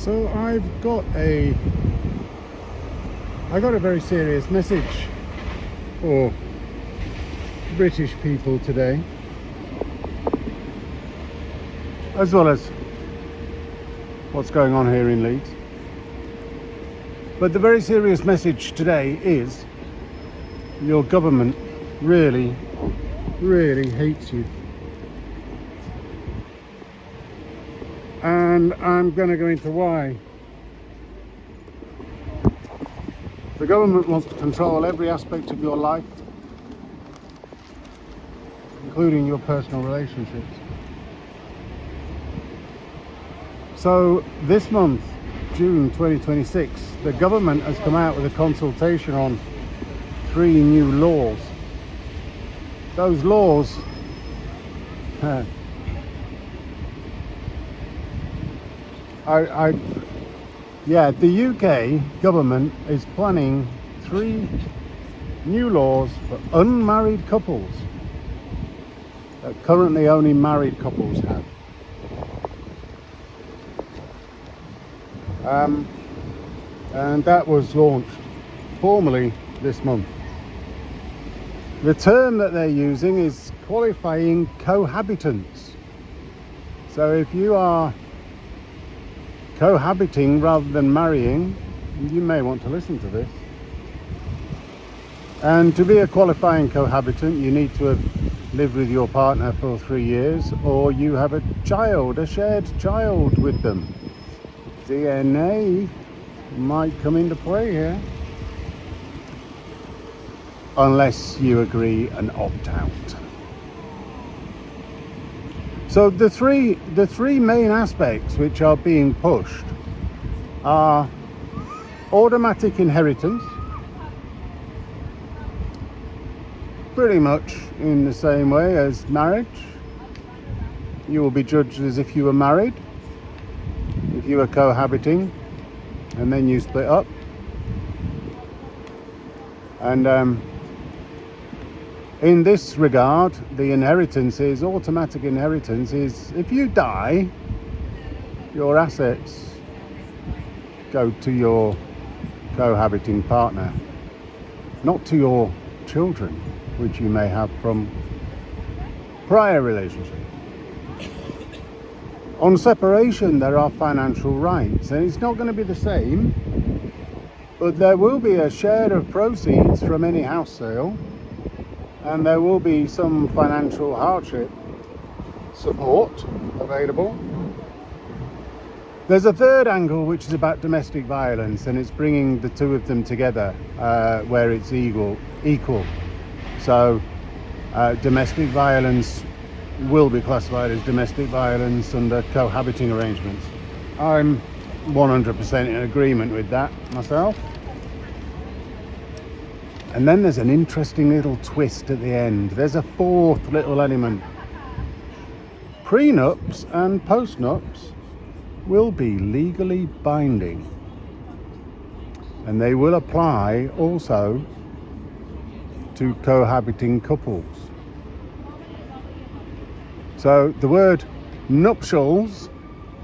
So I got a very serious message for British people today, as well as what's going on here in Leeds. But the very serious message today is your government really hates you. And I'm going to go into why. The government wants to control every aspect of your life, including your personal relationships. So this month, June 2026, the government has come out with a consultation on 3 new laws. Those laws the UK government is planning 3 new laws for unmarried couples that currently only married couples have. And that was launched formally this month. The term that they're using is qualifying cohabitants. So if you are cohabiting rather than marrying, you may want to listen to this. And to be a qualifying cohabitant, you need to have lived with your partner for 3 years, or you have a child, a shared child with them. DNA might come into play here, unless you agree and opt out. So the three main aspects which are being pushed are automatic inheritance, pretty much in the same way as marriage. You will be judged as if you were married, if you were cohabiting, and then you split up. And in this regard, the automatic inheritance is, if you die, your assets go to your cohabiting partner, not to your children, which you may have from prior relationship. On separation, there are financial rights, and it's not going to be the same, but there will be a share of proceeds from any house sale, and there will be some financial hardship support available. There's a third angle, which is about domestic violence, and it's bringing the two of them together where it's equal. So domestic violence will be classified as domestic violence under cohabiting arrangements. I'm 100% in agreement with that myself. And then there's an interesting little twist at the end. There's a fourth little element. Prenups and postnups will be legally binding, and they will apply also to cohabiting couples. So the word nuptials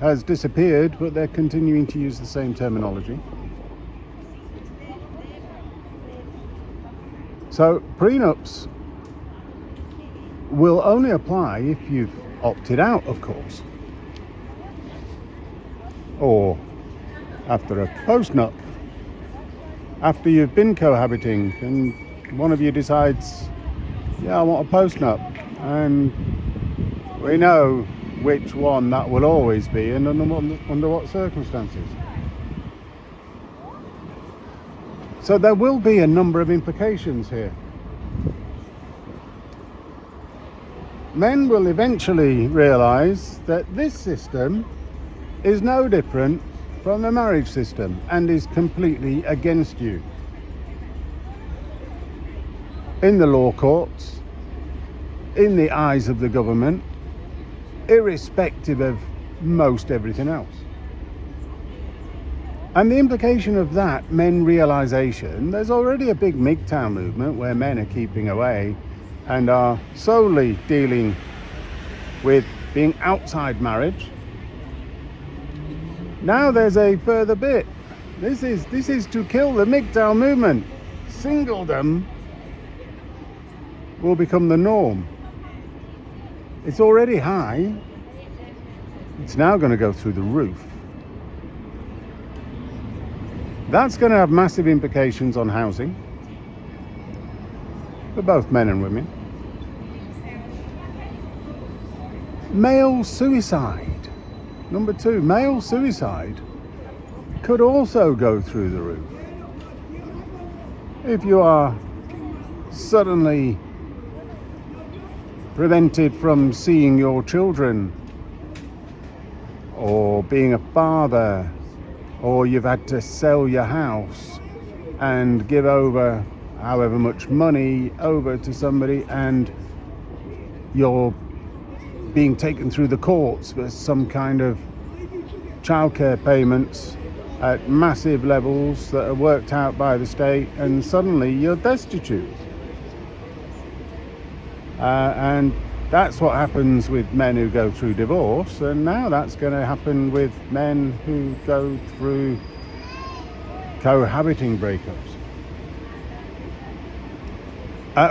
has disappeared, but they're continuing to use the same terminology. So prenups will only apply if you've opted out, of course, or after a postnup, after you've been cohabiting and one of you decides, yeah, I want a postnup, and we know which one that will always be and under what circumstances. So there will be a number of implications here. Men will eventually realise that this system is no different from the marriage system and is completely against you. In the law courts, in the eyes of the government, irrespective of most everything else. And the implication of that men realisation, there's already a big MGTOW movement where men are keeping away and are solely dealing with being outside marriage Now there's a further bit. This is to kill the MGTOW movement. Singledom will become the norm. It's already high. It's now going to go through the roof. That's going to have massive implications on housing for both men and women. Male suicide. Number 2, male suicide could also go through the roof. If you are suddenly prevented from seeing your children, or being a father, or you've had to sell your house and give over however much money over to somebody, and you're being taken through the courts for some kind of childcare payments at massive levels that are worked out by the state, and suddenly you're destitute. And that's what happens with men who go through divorce, and now that's going to happen with men who go through cohabiting breakups.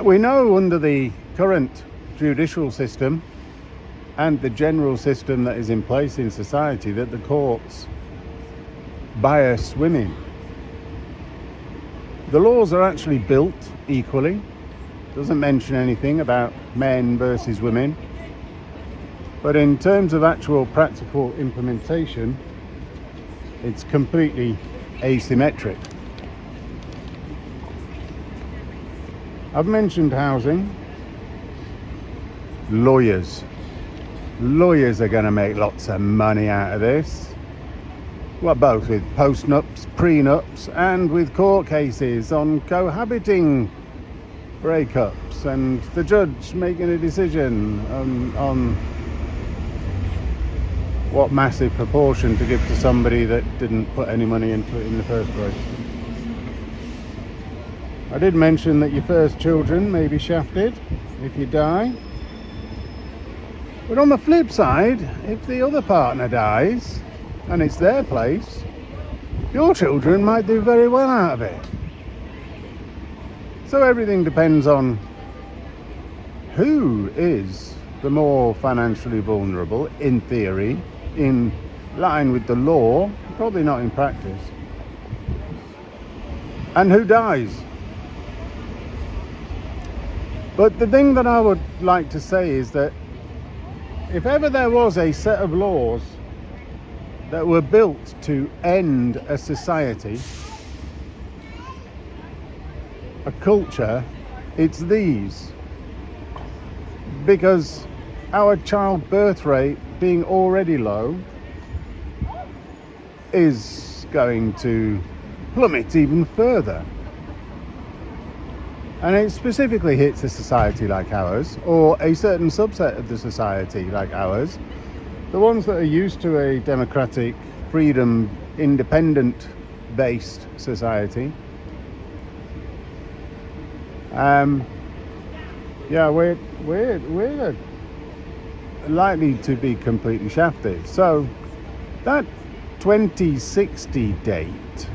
We know under the current judicial system and the general system that is in place in society that the courts bias women. The laws are actually built equally. Doesn't mention anything about men versus women, but in terms of actual practical implementation, it's completely asymmetric. I've mentioned housing. Lawyers are going to make lots of money out of this. Well, both with post-nups, pre-nups, and with court cases on cohabiting breakups, and the judge making a decision on what massive proportion to give to somebody that didn't put any money into it in the first place. I did mention that your first children may be shafted if you die. But on the flip side, if the other partner dies and it's their place, your children might do very well out of it. So everything depends on who is the more financially vulnerable, in theory, in line with the law, probably not in practice, and who dies. But the thing that I would like to say is that if ever there was a set of laws that were built to end a society, a culture, it's these. Because our childbirth rate being already low is going to plummet even further. And it specifically hits a society like ours, or a certain subset of the society like ours, the ones that are used to a democratic, freedom, independent-based society. We're likely to be completely shafted. So that 2060 date,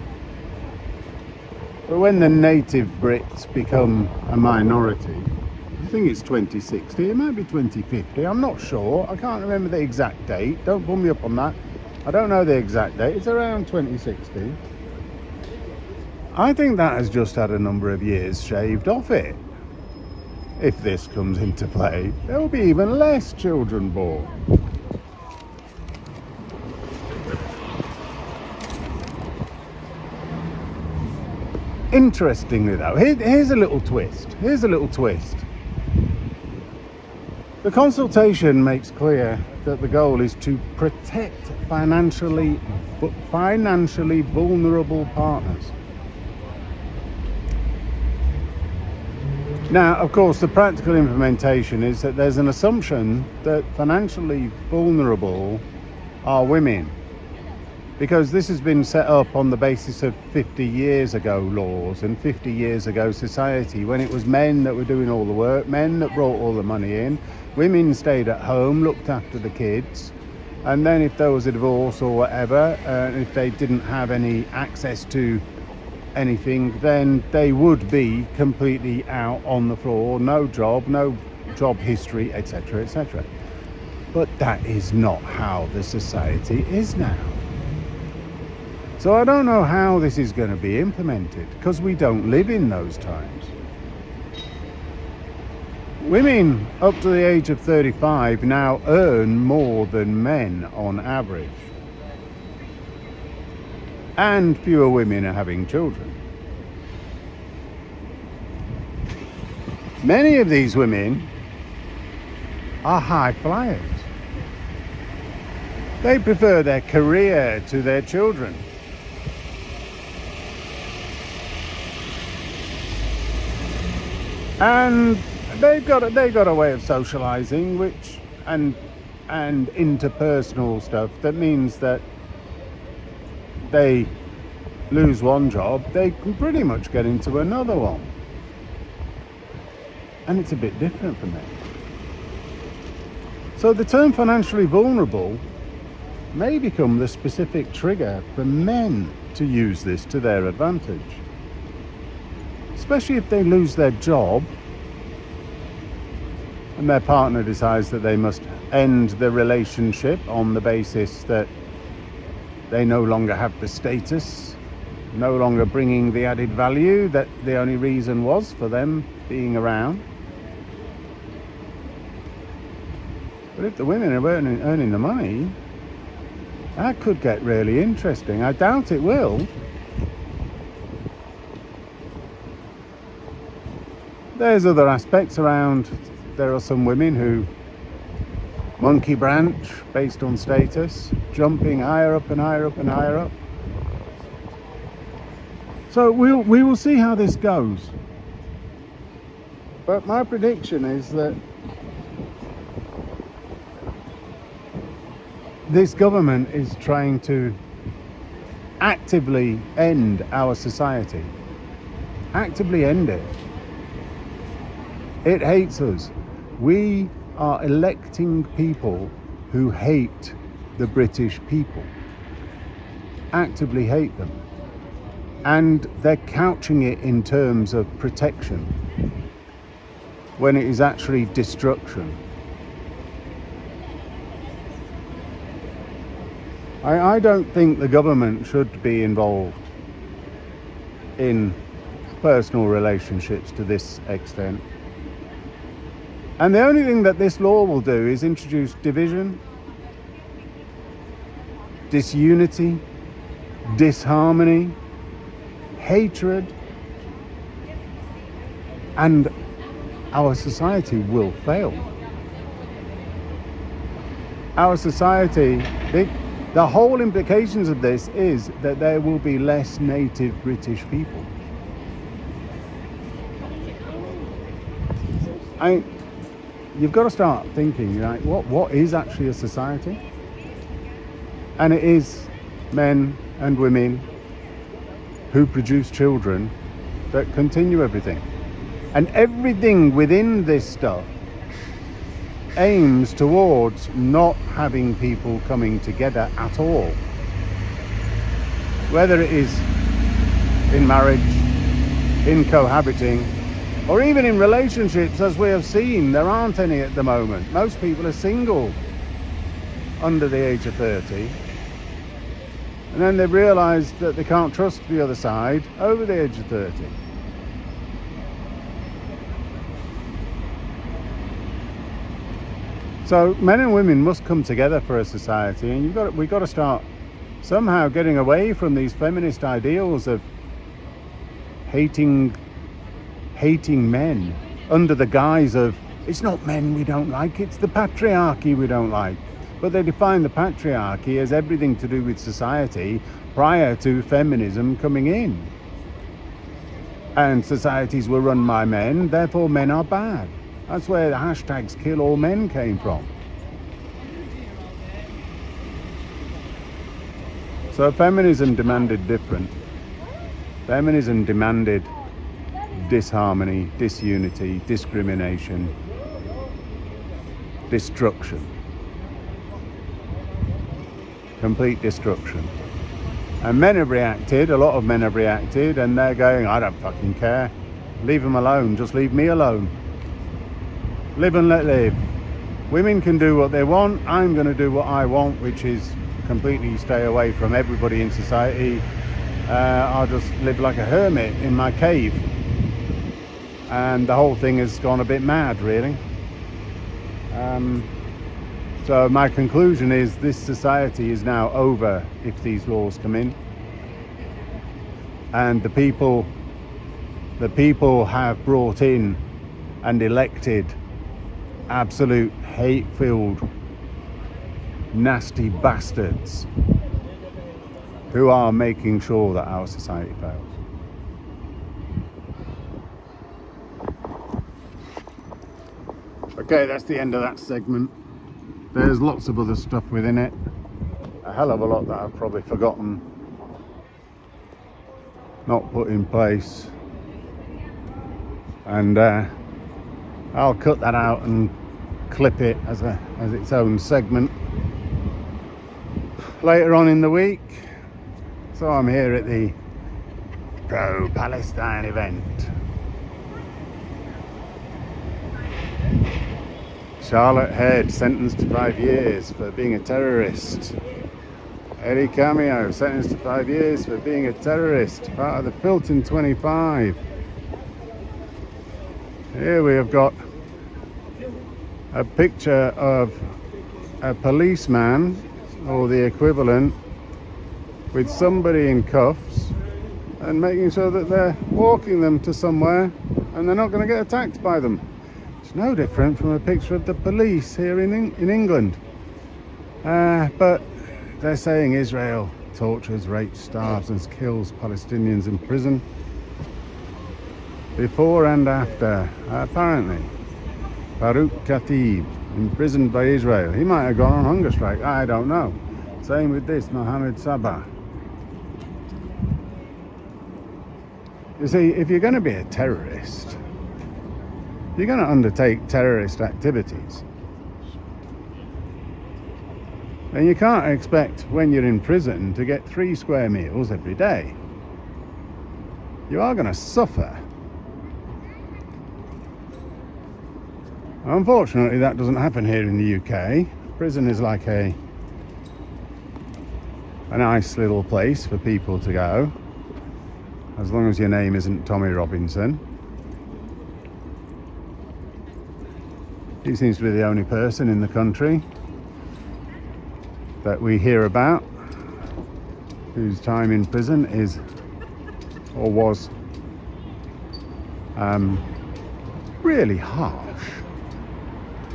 but when the native Brits become a minority, I think it's 2060, it might be 2050, I'm not sure, I can't remember the exact date, don't pull me up on that, I don't know the exact date, it's around 2060. I think that has just had a number of years shaved off it. If this comes into play, there will be even less children born. Interestingly though, here's a little twist. The consultation makes clear that the goal is to protect financially vulnerable partners. Now, of course, the practical implementation is that there's an assumption that financially vulnerable are women, because this has been set up on the basis of 50 years ago laws and 50 years ago society, when it was men that were doing all the work, men that brought all the money in, women stayed at home, looked after the kids, And then if there was a divorce or whatever, if they didn't have any access to anything, then they would be completely out on the floor, no job history, etc., etc. But that is not how the society is now. So I don't know how this is going to be implemented, because we don't live in those times. Women up to the age of 35 now earn more than men on average. And fewer women are having children. Many of these women are high flyers. They prefer their career to their children. And they've got a way of socializing, which and interpersonal stuff that means that they lose one job, they can pretty much get into another one. And it's a bit different for men. So the term financially vulnerable may become the specific trigger for men to use this to their advantage. Especially if they lose their job and their partner decides that they must end the relationship on the basis that they no longer have the status, no longer bringing the added value that the only reason was for them being around. But if the women are earning the money, that could get really interesting. I doubt it will. There's other aspects around. There are some women who monkey branch based on status, jumping higher up and higher up and higher up. So we will see how this goes. But my prediction is that this government is trying to actively end our society. Actively end it. It hates us. We are electing people who hate the British people. Actively hate them. And they're couching it in terms of protection when it is actually destruction. I don't think the government should be involved in personal relationships to this extent. And the only thing that this law will do is introduce division, disunity, disharmony, hatred, and our society will fail. Our society, the whole implications of this is that there will be less native British people. You've got to start thinking, like, what is actually a society? And it is men and women who produce children that continue everything. And everything within this stuff aims towards not having people coming together at all. Whether it is in marriage, in cohabiting, or even in relationships, as we have seen, there aren't any at the moment. Most people are single under the age of 30. And then they've realised that they can't trust the other side over the age of 30. So men and women must come together for a society, and we've got to start somehow getting away from these feminist ideals of hating men under the guise of, it's not men we don't like, it's the patriarchy we don't like. But they define the patriarchy as everything to do with society prior to feminism coming in. And societies were run by men, therefore men are bad. That's where the hashtags kill all men came from. So feminism demanded different. Feminism demanded disharmony, disunity, discrimination, destruction. complete destruction. And men have reacted, a lot of men have reacted, and they're going, I don't fucking care. Leave them alone, just leave me alone. Live and let live. Women can do what they want, I'm going to do what I want, which is completely stay away from everybody in society. I'll just live like a hermit in my cave. And the whole thing has gone a bit mad, really. So my conclusion is this society is now over if these laws come in. And the people have brought in and elected absolute hate-filled, nasty bastards who are making sure that our society fails. Okay, that's the end of that segment. There's lots of other stuff within it. A hell of a lot that I've probably forgotten, not put in place. And I'll cut that out and clip it as its own segment later on in the week. So I'm here at the pro-Palestine event. Charlotte Head sentenced to 5 years for being a terrorist. Eddie Cameo sentenced to 5 years for being a terrorist, part of the Filton 25. Here we have got a picture of a policeman, or the equivalent, with somebody in cuffs and making sure that they're walking them to somewhere and they're not going to get attacked by them. It's no different from a picture of the police here in England. But they're saying Israel tortures, rapes, starves and kills Palestinians in prison. Before and after, apparently. Farouk Khatib, imprisoned by Israel. He might have gone on hunger strike, I don't know. Same with this, Mohammed Sabah. You see, if you're going to be a terrorist, you're going to undertake terrorist activities. And you can't expect, when you're in prison, to get 3 square meals every day. You are going to suffer. Unfortunately, that doesn't happen here in the UK. Prison is like a nice little place for people to go, as long as your name isn't Tommy Robinson. He seems to be the only person in the country that we hear about whose time in prison is, or was, really harsh.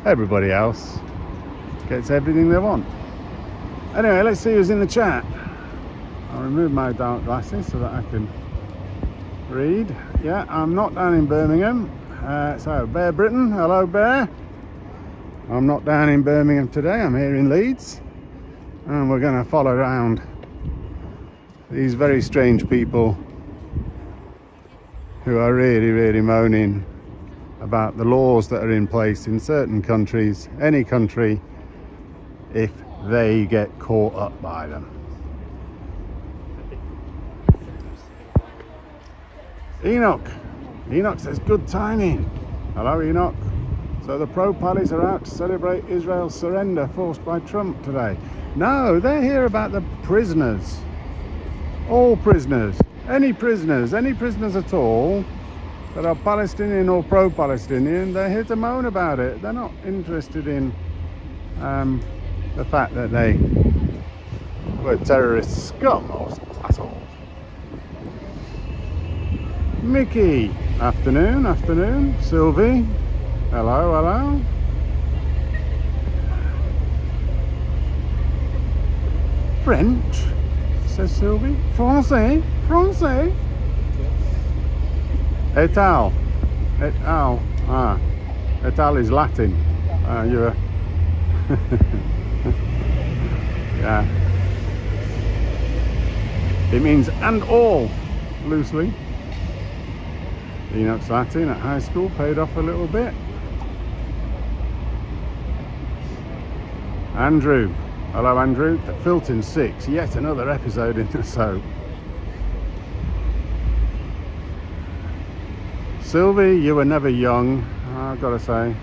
Everybody else gets everything they want. Anyway, let's see who's in the chat. I'll remove my dark glasses so that I can read. Yeah, I'm not down in Birmingham. So, Bear Britain, hello Bear. I'm not down in Birmingham today, I'm here in Leeds. And we're going to follow around these very strange people who are really, really moaning about the laws that are in place in certain countries, any country, if they get caught up by them. Enoch says good timing. Hello Enoch. So the pro-Pallys are out to celebrate Israel's surrender forced by Trump today. No, they're here about the prisoners. All prisoners. Any prisoners at all that are Palestinian or pro-Palestinian, they're here to moan about it. They're not interested in the fact that they were terrorist scum or assholes. Mickey, afternoon. Sylvie, hello. French, says Sylvie. Français. Et al. Ah, et al is Latin. You're yeah. It means and all, loosely. Enoch's Latin at high school paid off a little bit. Andrew, Hello Andrew, Filton 6, yet another episode in the soap. Sylvie, you were never young, I've got to say.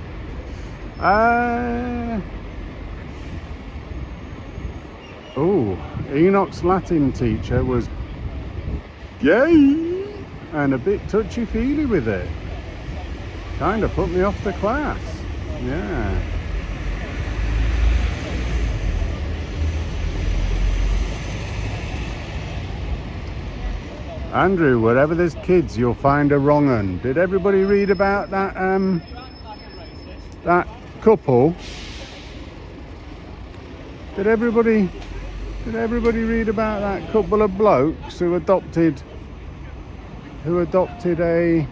Enoch's Latin teacher was gay and a bit touchy-feely with it. Kind of put me off the class. Yeah. Andrew, wherever there's kids, you'll find a wrong un. Did everybody read about that that couple? Did everybody read about that couple of blokes who adopted a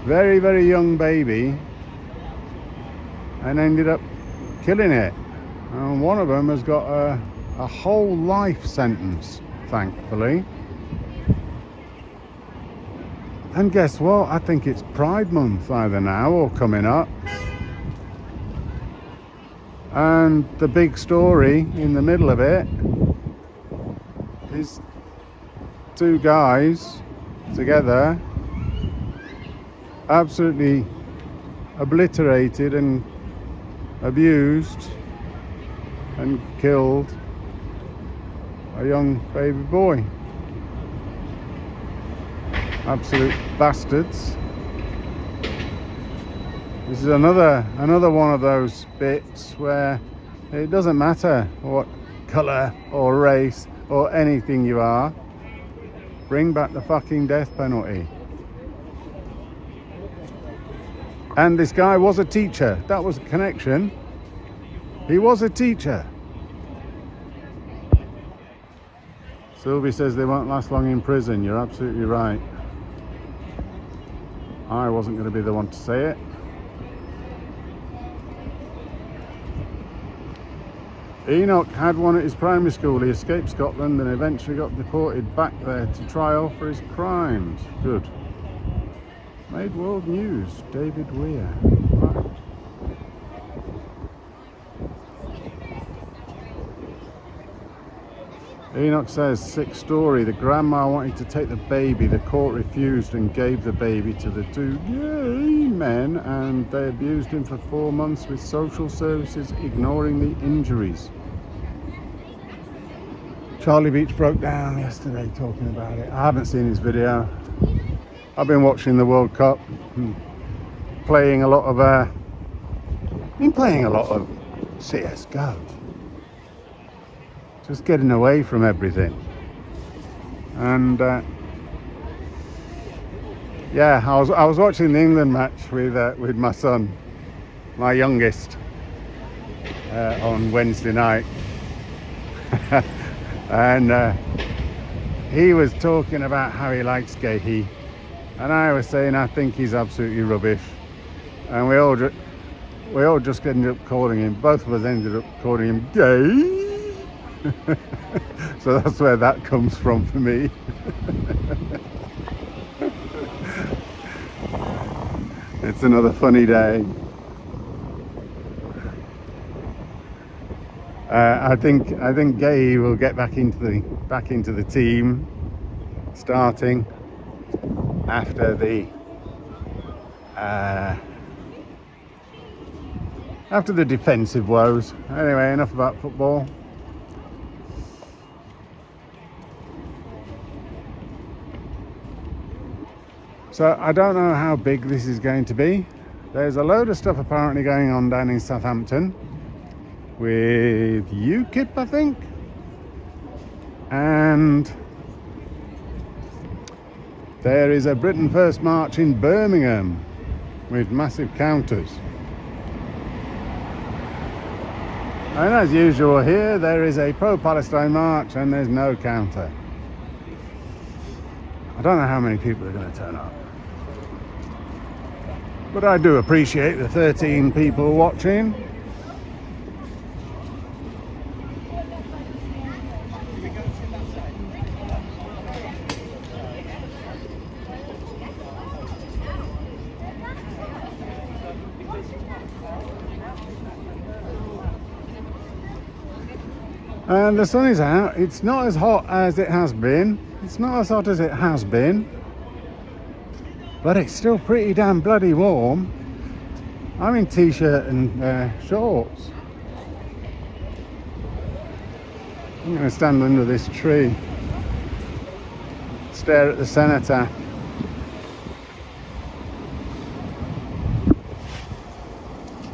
very, very young baby and ended up killing it? And one of them has got a whole life sentence, thankfully. And guess what? I think it's Pride Month either now or coming up. And the big story in the middle of it is two guys together absolutely obliterated and abused and killed a young baby boy. Absolute bastards. This is another one of those bits where it doesn't matter what colour or race or anything you are. Bring back the fucking death penalty. And this guy was a teacher. That was a connection. He was a teacher. Sylvie says they won't last long in prison. You're absolutely right. I wasn't going to be the one to say it. Enoch had one at his primary school. He escaped Scotland and eventually got deported back there to trial for his crimes. Good. Made world news. David Weir. Right. Enoch says, sick story. The grandma wanted to take the baby. The court refused and gave the baby to the two gay men, and they abused him for 4 months with social services ignoring the injuries. Charlie Beach broke down yesterday talking about it. I haven't seen his video. I've been watching the World Cup, playing a lot of CSGO. Just getting away from everything. And yeah, I was watching the England match with my son, my youngest, on Wednesday night. And he was talking about how he likes gay, and I was saying I think he's absolutely rubbish. And we all just ended up calling him, both of us ended up calling him gay. So that's where that comes from for me. It's another funny day. I think Gay will get back into the team, starting after the defensive woes. Anyway, enough about football. So I don't know how big this is going to be. There's a load of stuff apparently going on down in Southampton with UKIP, I think, and there is a Britain First march in Birmingham with massive counters. And as usual here, there is a pro-Palestine march and there's no counter. I don't know how many people are going to turn up, but I do appreciate the 13 people watching. And the sun is out. It's not as hot as it has been. It's not as hot as it has been. But it's still pretty damn bloody warm. I'm in t-shirt and shorts. I'm going to stand under this tree, stare at the cenotaph.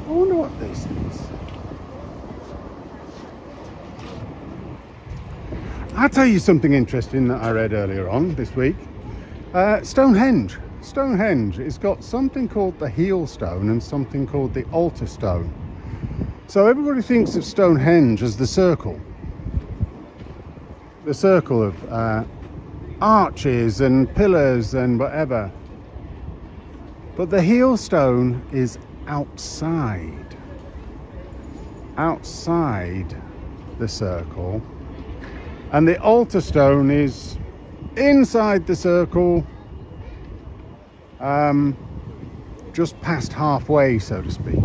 I wonder what this is. I'll tell you something interesting that I read earlier on this week. Stonehenge. Stonehenge, it's got something called the heel stone and something called the altar stone. So everybody thinks of Stonehenge as the circle of arches and pillars and whatever. But the heel stone is outside the circle, and the altar stone is inside the circle, just past halfway, so to speak.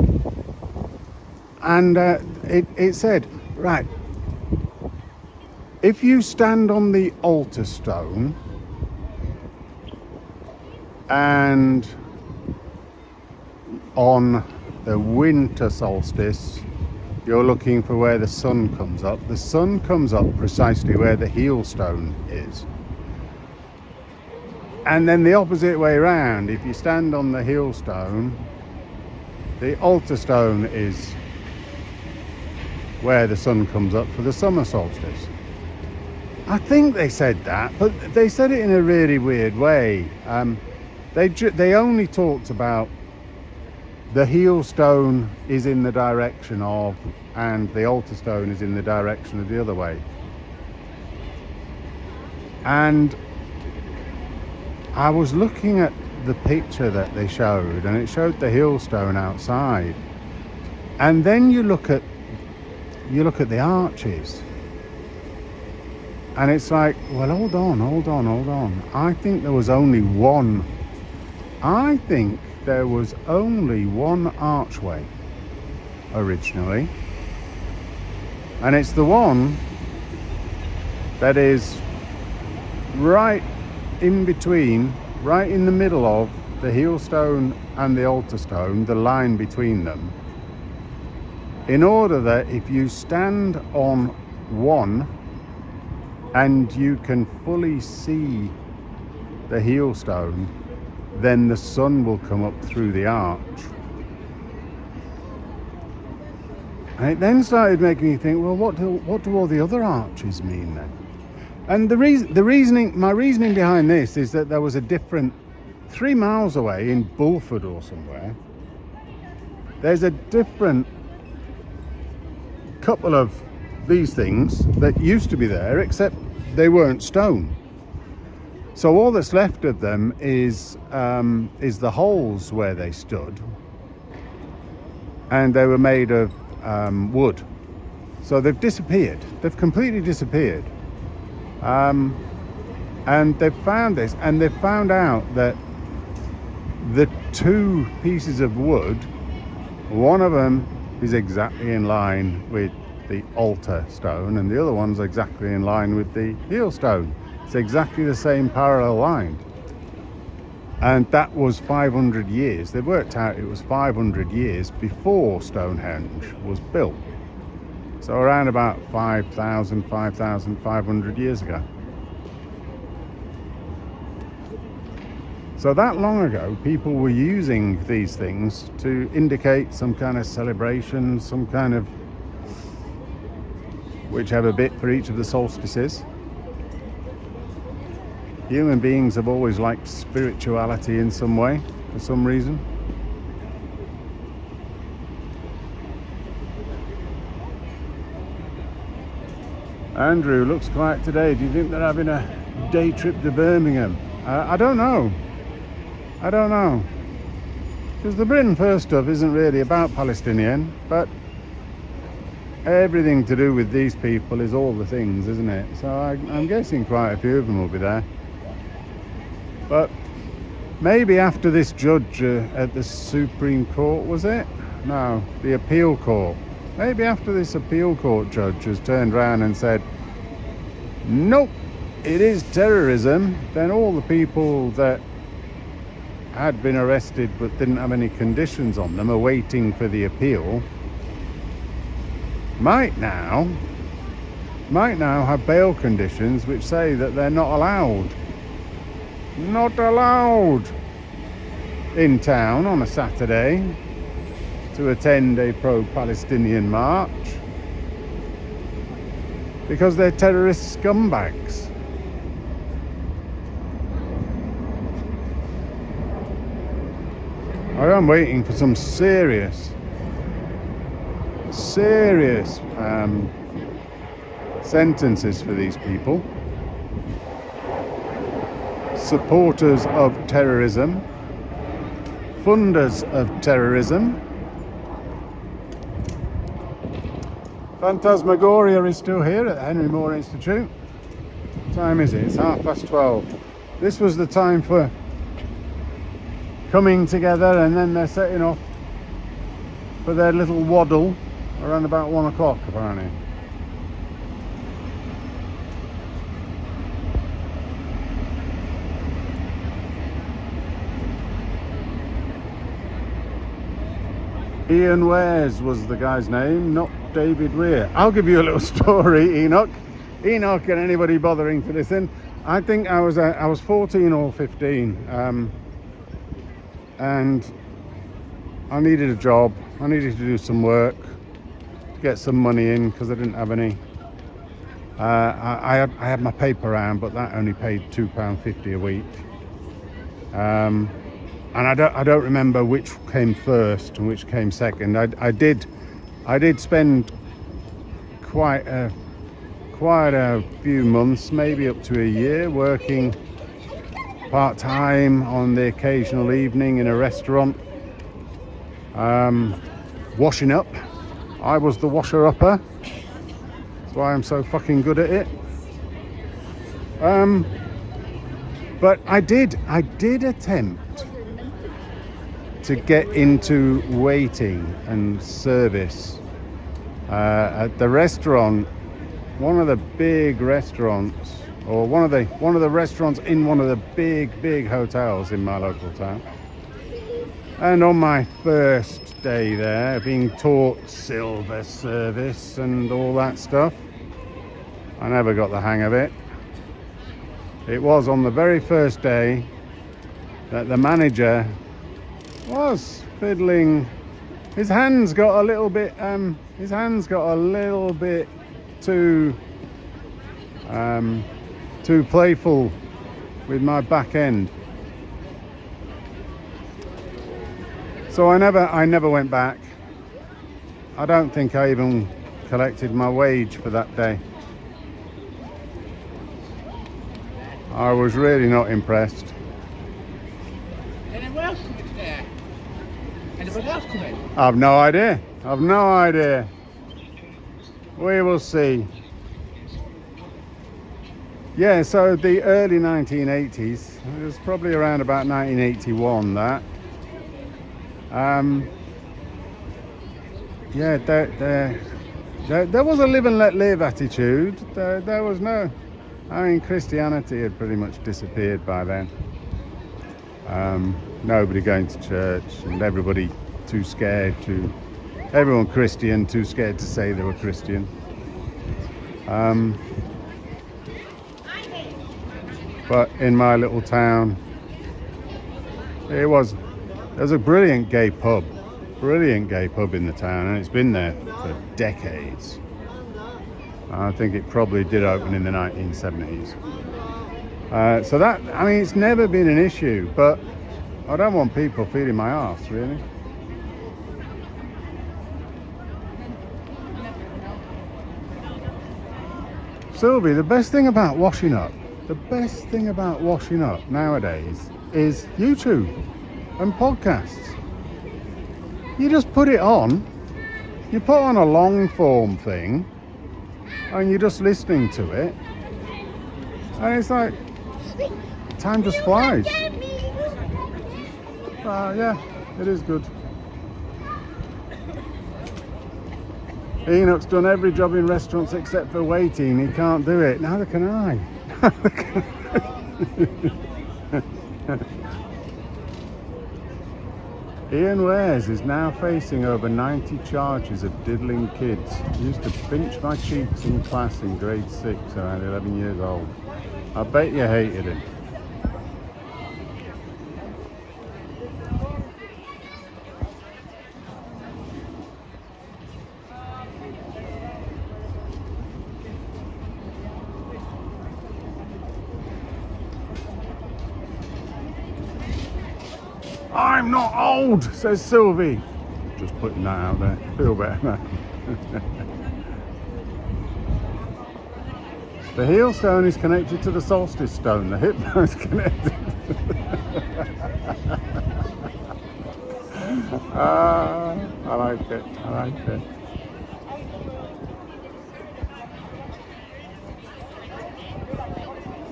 And it said, right, if you stand on the altar stone and on the winter solstice you're looking for where the sun comes up, the sun comes up precisely where the heel stone is. And then the opposite way around, if you stand on the heel stone, the altar stone is where the sun comes up for the summer solstice. I think they said that, but they said it in a really weird way. They only talked about the heel stone is in the direction of, and the altar stone is in the direction of the other way. And I was looking at the picture that they showed, and it showed the heel stone outside. And then you look at the arches, and it's like, well, hold on. I think there was only one archway originally, and it's the one that is right in between, right in the middle of the heel stone and the altar stone, the line between them, in order that if you stand on one and you can fully see the heel stone, then the sun will come up through the arch. And it then started making me think, well, what do all the other arches mean then? And my reasoning behind this is that there was a different, 3 miles away in Bulford or somewhere, there's a different couple of these things that used to be there, except they weren't stone. So all that's left of them is the holes where they stood, and they were made of wood. So they've disappeared. They've completely disappeared. And they've found this, and they've found out that the two pieces of wood, one of them is exactly in line with the altar stone, and the other one's exactly in line with the heel stone. It's exactly the same parallel line. And that was 500 years. They worked out it was 500 years before Stonehenge was built. So around about 5,500 years ago. So that long ago, people were using these things to indicate some kind of celebration, some kind of whichever bit for each of the solstices. Human beings have always liked spirituality in some way, for some reason. Andrew, looks quiet today. Do you think they're having a day trip to Birmingham? I don't know. Because the Britain First stuff isn't really about Palestinian, but everything to do with these people is all the things, isn't it? So I'm guessing quite a few of them will be there. But maybe after this judge at the Supreme Court, was it? No, the appeal court. Maybe after this appeal court judge has turned around and said, nope, it is terrorism, then all the people that had been arrested but didn't have any conditions on them are waiting for the appeal might now have bail conditions which say that they're not allowed in town on a Saturday to attend a pro-Palestinian march because they're terrorist scumbags. I am waiting for some serious sentences for these people. Supporters of terrorism, funders of terrorism. Phantasmagoria is still here at the Henry Moore Institute. What time is it? It's 12:30. This was the time for coming together, and then they're setting off for their little waddle around about 1 o'clock apparently. Ian Wares was the guy's name, not David Weir. I'll give you a little story, Enoch, and anybody bothering to listen. I think I was 14 or 15, and I needed a job. I needed to do some work, get some money in because I didn't have any. I had my paper round, but that only paid £2.50 a week. And I don't remember which came first and which came second. I did spend quite a few months, maybe up to a year, working part-time on the occasional evening in a restaurant, washing up. I was the washer-upper. That's why I'm so fucking good at it. But I did attempt to get into waiting and service at the restaurant, one of the big restaurants, or one of the restaurants in one of the big hotels in my local town. And on my first day there, being taught silver service and all that stuff, I never got the hang of it. It was on the very first day that the manager was fiddling. His hands got a little bit too playful with my back end. So I never went back. I don't think I even collected my wage for that day. I was really not impressed. Anyone else coming today? Anybody else coming? I've no idea. We will see. Yeah, so the early 1980s, it was probably around about 1981 that. Yeah, there was a live and let live attitude. There was no, I mean, Christianity had pretty much disappeared by then. Nobody going to church, and everybody everyone Christian, too scared to say they were Christian. But in my little town, there's a brilliant gay pub in the town, and it's been there for decades. I think it probably did open in the 1970s. So that, I mean, it's never been an issue, but I don't want people feeling my arse, really. Sylvie, the best thing about washing up nowadays is YouTube and podcasts. You just put it on, you put on a long form thing, and you're just listening to it, and it's like, time just flies. Yeah, it is good. Enoch's done every job in restaurants except for waiting. He can't do it. Neither can I. Ian Wares is now facing over 90 charges of diddling kids. He used to pinch my cheeks in class in grade 6, around 11 years old. I bet you hated him. I'm not old, says Sylvie. Just putting that out there. Feel better now. The heel stone is connected to the solstice stone. The hip bone is connected. I like it. I like it.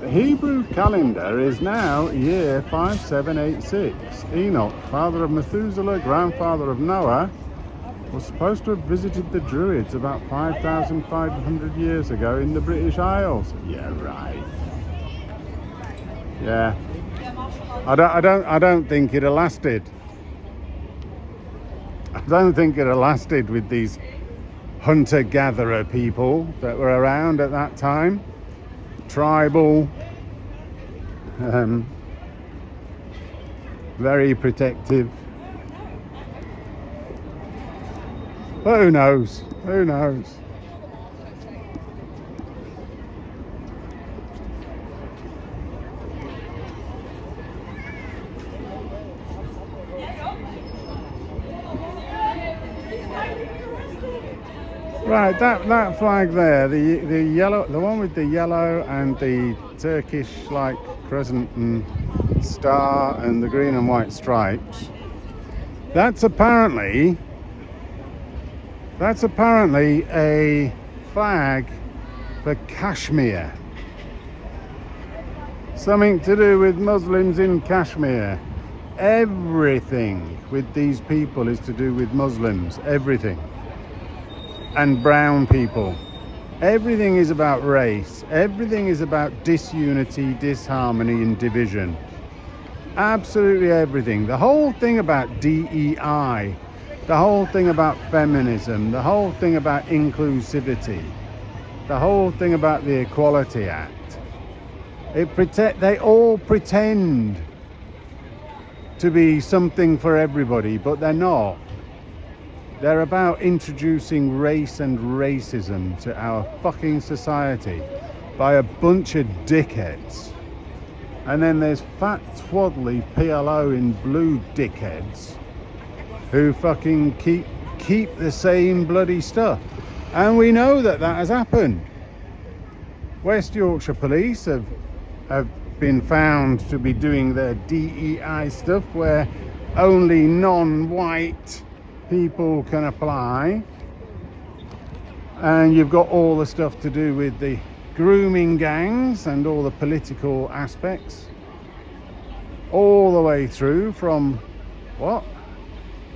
The Hebrew calendar is now year 5786. Enoch, father of Methuselah, grandfather of Noah, was supposed to have visited the Druids about 5,500 years ago in the British Isles. Yeah, right. Yeah. I don't think it lasted. I don't think it lasted with these hunter-gatherer people that were around at that time. Tribal, very protective. But who knows? Who knows? Right, that flag there, the yellow, the one with the yellow and the Turkish like crescent and star and the green and white stripes, that's apparently a flag for Kashmir. Something to do with Muslims in Kashmir. Everything with these people is to do with Muslims, everything. And brown people. Everything is about race. Everything is about disunity, disharmony and division. Absolutely everything. The whole thing about DEI, the whole thing about feminism, the whole thing about inclusivity, the whole thing about the Equality Act. They all pretend to be something for everybody, but they're not. They're about introducing race and racism to our fucking society by a bunch of dickheads. And then there's fat, twaddly PLO in blue dickheads who fucking keep the same bloody stuff. And we know that has happened. West Yorkshire Police have been found to be doing their DEI stuff where only non-white people can apply, and you've got all the stuff to do with the grooming gangs and all the political aspects all the way through from what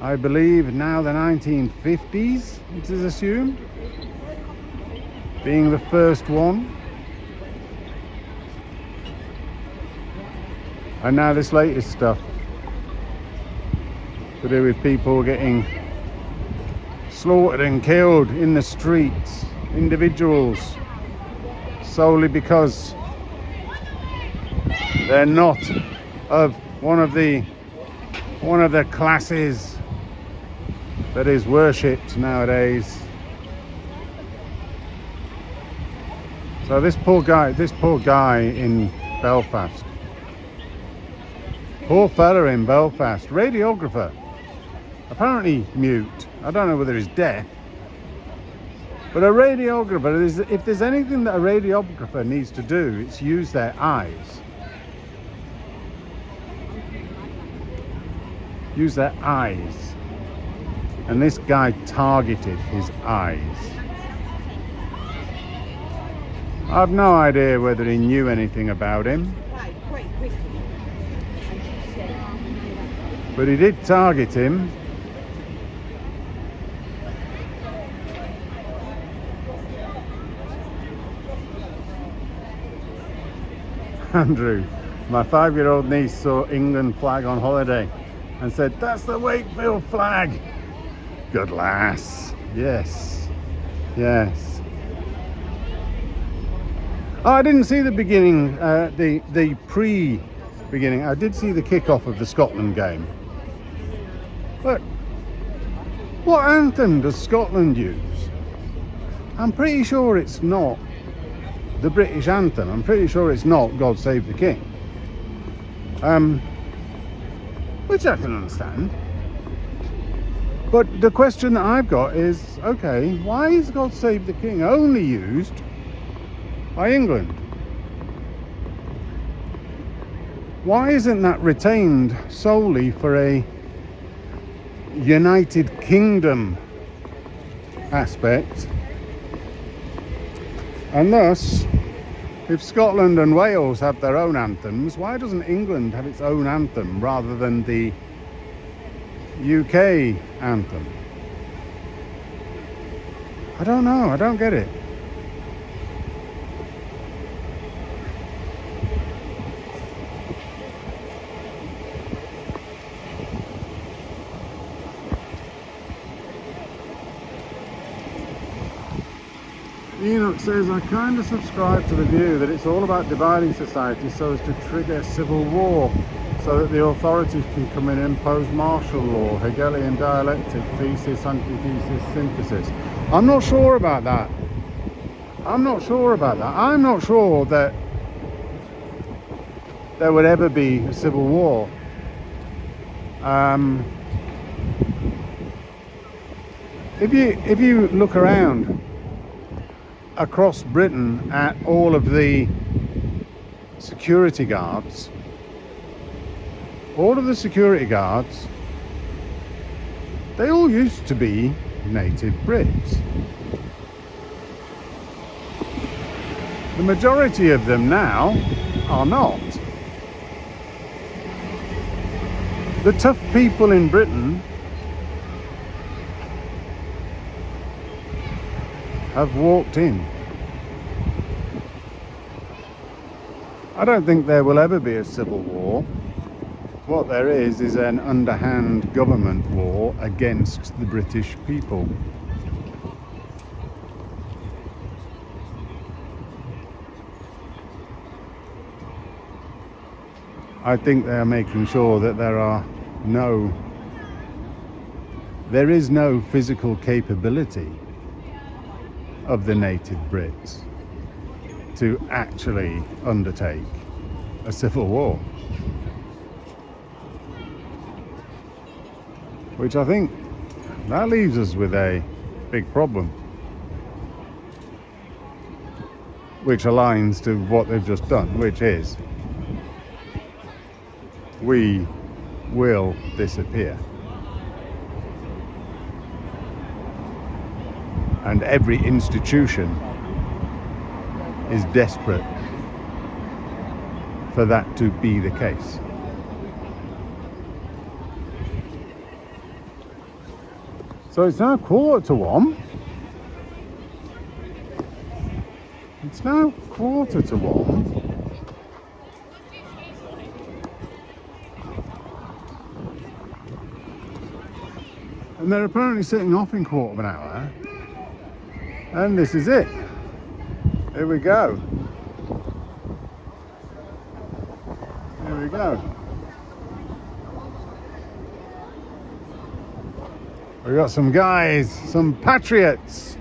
I believe now the 1950s, it is assumed, being the first one, and now this latest stuff to do with people getting slaughtered and killed in the streets, individuals, solely because they're not of one of the classes that is worshipped nowadays. So this poor guy in Belfast, poor fella in Belfast, radiographer, apparently mute. I don't know whether he's deaf, but a radiographer, if there's anything that a radiographer needs to do, it's use their eyes. Use their eyes. And this guy targeted his eyes. I've no idea whether he knew anything about him, but he did target him. Andrew, my 5-year-old niece saw England flag on holiday and said, "That's the Wakefield flag." Good lass. Yes. Yes. Oh, I didn't see the beginning, the pre-beginning. I did see the kick-off of the Scotland game. But what anthem does Scotland use? I'm pretty sure it's not the British anthem. I'm pretty sure it's not God Save the King. Which I can understand. But the question that I've got is, okay, why is God Save the King only used by England? Why isn't that retained solely for a United Kingdom aspect? And thus, if Scotland and Wales have their own anthems, why doesn't England have its own anthem rather than the UK anthem? I don't know, I don't get it. Enoch says, I kind of subscribe to the view that it's all about dividing society so as to trigger civil war, so that the authorities can come in and impose martial law, Hegelian dialectic, thesis, antithesis, synthesis. I'm not sure about that. I'm not sure that there would ever be a civil war. If you look around across Britain at all of the security guards, they all used to be native Brits. The majority of them now are not. The tough people in Britain have walked in. I don't think there will ever be a civil war. What there is an underhand government war against the British people. I think they are making sure that there is no physical capability of the native Brits to actually undertake a civil war. Which I think that leaves us with a big problem, which aligns to what they've just done, which is we will disappear. And every institution is desperate for that to be the case. So it's now 1:45. It's now 1:45. And they're apparently setting off in 1/4 of an hour. And this is it. Here we go. Here we go. We got some guys, some patriots.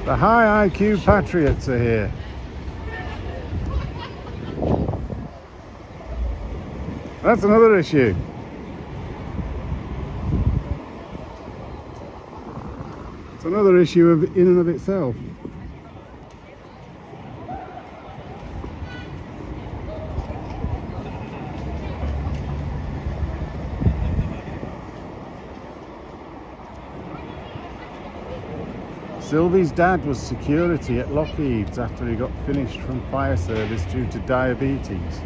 The high IQ patriots are here. That's another issue. It's another issue in and of itself. Sylvie's dad was security at LEEDS after he got finished from fire service due to diabetes.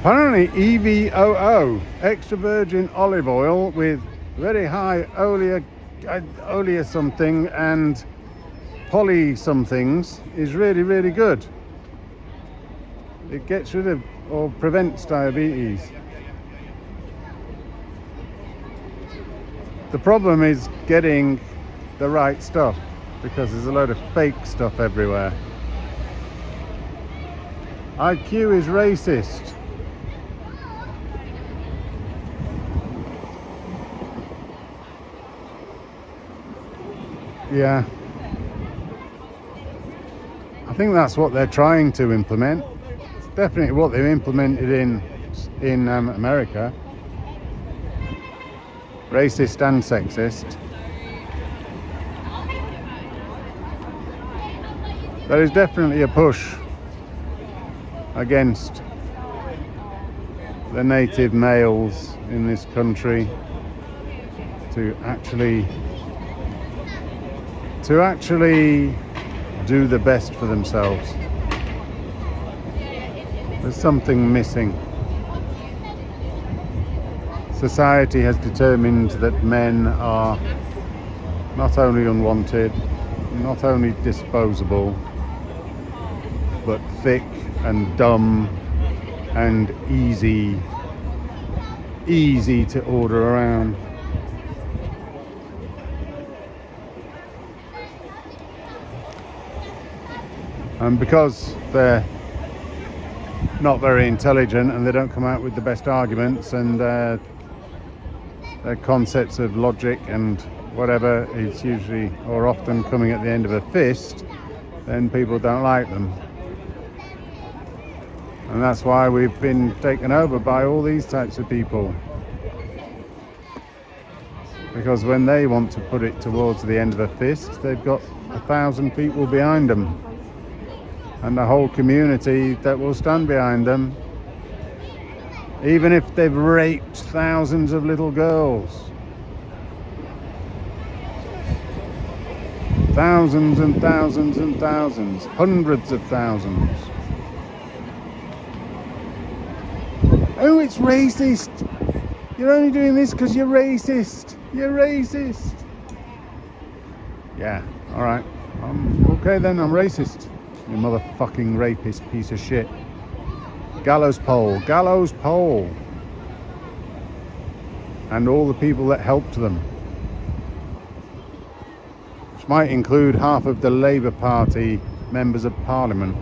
Apparently EVOO, extra virgin olive oil with very high olea something and poly somethings, is really, really good. It gets rid of or prevents diabetes. The problem is getting the right stuff, because there's a load of fake stuff everywhere. IQ is racist. Yeah. I think that's what they're trying to implement. It's definitely what they've implemented in America. Racist and sexist. There is definitely a push against the native males in this country to actually do the best for themselves. There's something missing. Society has determined that men are not only unwanted, not only disposable, but thick and dumb and easy to order around. And because they're not very intelligent and they don't come out with the best arguments, and their concepts of logic and whatever is usually or often coming at the end of a fist, then people don't like them. And that's why we've been taken over by all these types of people. Because when they want to put it towards the end of a fist, they've got 1,000 people behind them. And the whole community that will stand behind them, even if they've raped thousands of little girls. Thousands and thousands and thousands, hundreds of thousands. Oh, it's racist. You're only doing this because you're racist. You're racist. Yeah, alright. Okay then, I'm racist. You motherfucking rapist piece of shit. Gallows pole. Gallows pole. And all the people that helped them. Which might include half of the Labour Party members of Parliament,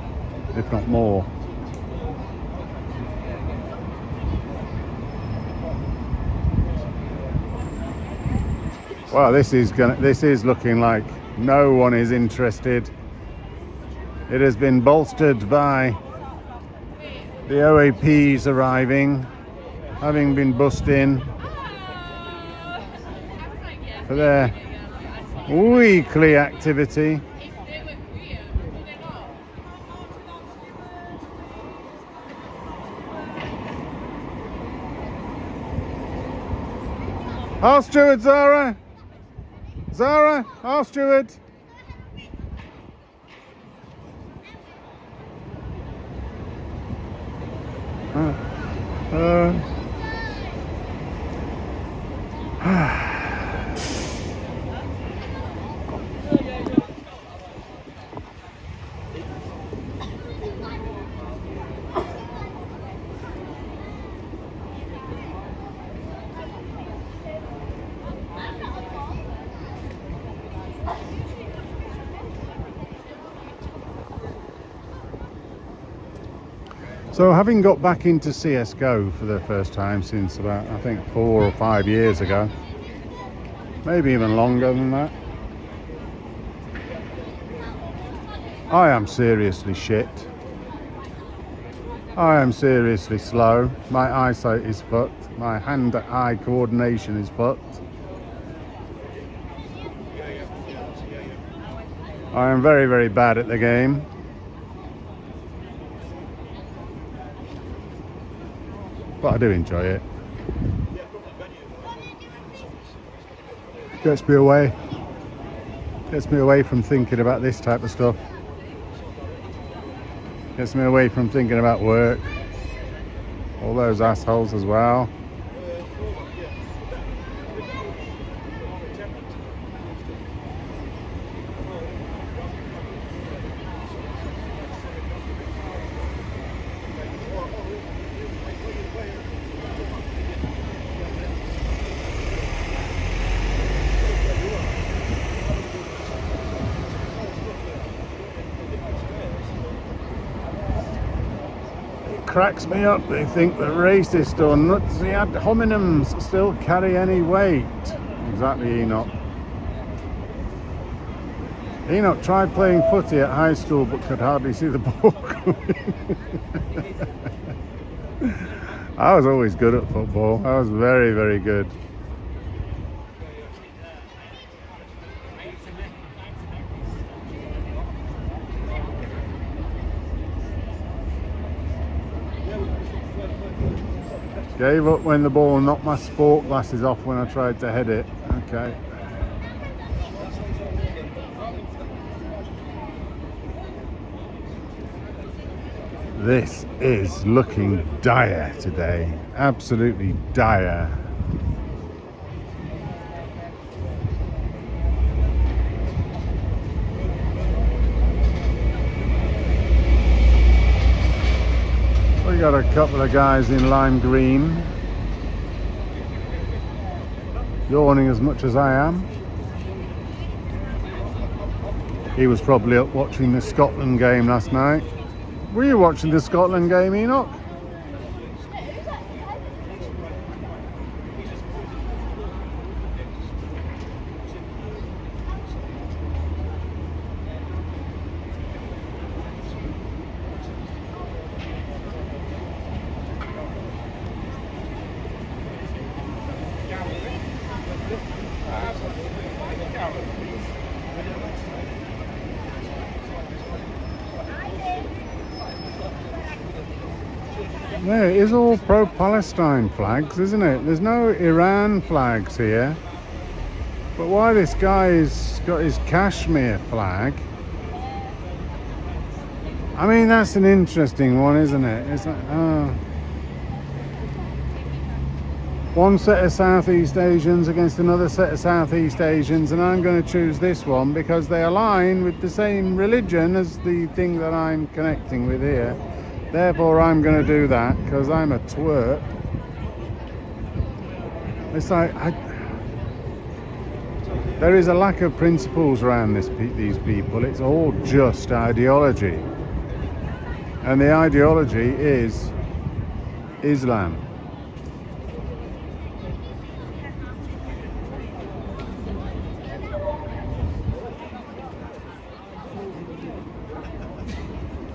if not more. Well, this is looking like no one is interested. It has been bolstered by the OAPs arriving, having been bussed in for their weekly activity. Our steward, Zara! Zara, our steward! So having got back into CSGO for the first time since about, I think, 4 or 5 years ago, maybe even longer than that, I am seriously shit. I am seriously slow. My eyesight is fucked. My hand-eye coordination is fucked. I am very, very bad at the game. But I do enjoy it. Gets me away. Gets me away from thinking about this type of stuff. Gets me away from thinking about work. All those assholes as well. Cracks me up. They think that racist or nuts ad hominems still carry any weight. Exactly, Enoch. Enoch tried playing footy at high school but could hardly see the ball coming. I was always good at football. I was very, very good. Gave up when the ball knocked my sport glasses off when I tried to head it. Okay. This is looking dire today. Absolutely dire. We got a couple of guys in lime green, yawning as much as I am. He was probably up watching the Scotland game last night. Were you watching the Scotland game, Enoch? Yeah, it is all pro-Palestine flags, isn't it? There's no Iran flags here. But why this guy's got his Kashmir flag? I mean, that's an interesting one, isn't it? It's like, one set of Southeast Asians against another set of Southeast Asians, and I'm going to choose this one because they align with the same religion as the thing that I'm connecting with here. Therefore, I'm going to do that because I'm a twerp. It's like, there is a lack of principles around these people. It's all just ideology. And the ideology is Islam.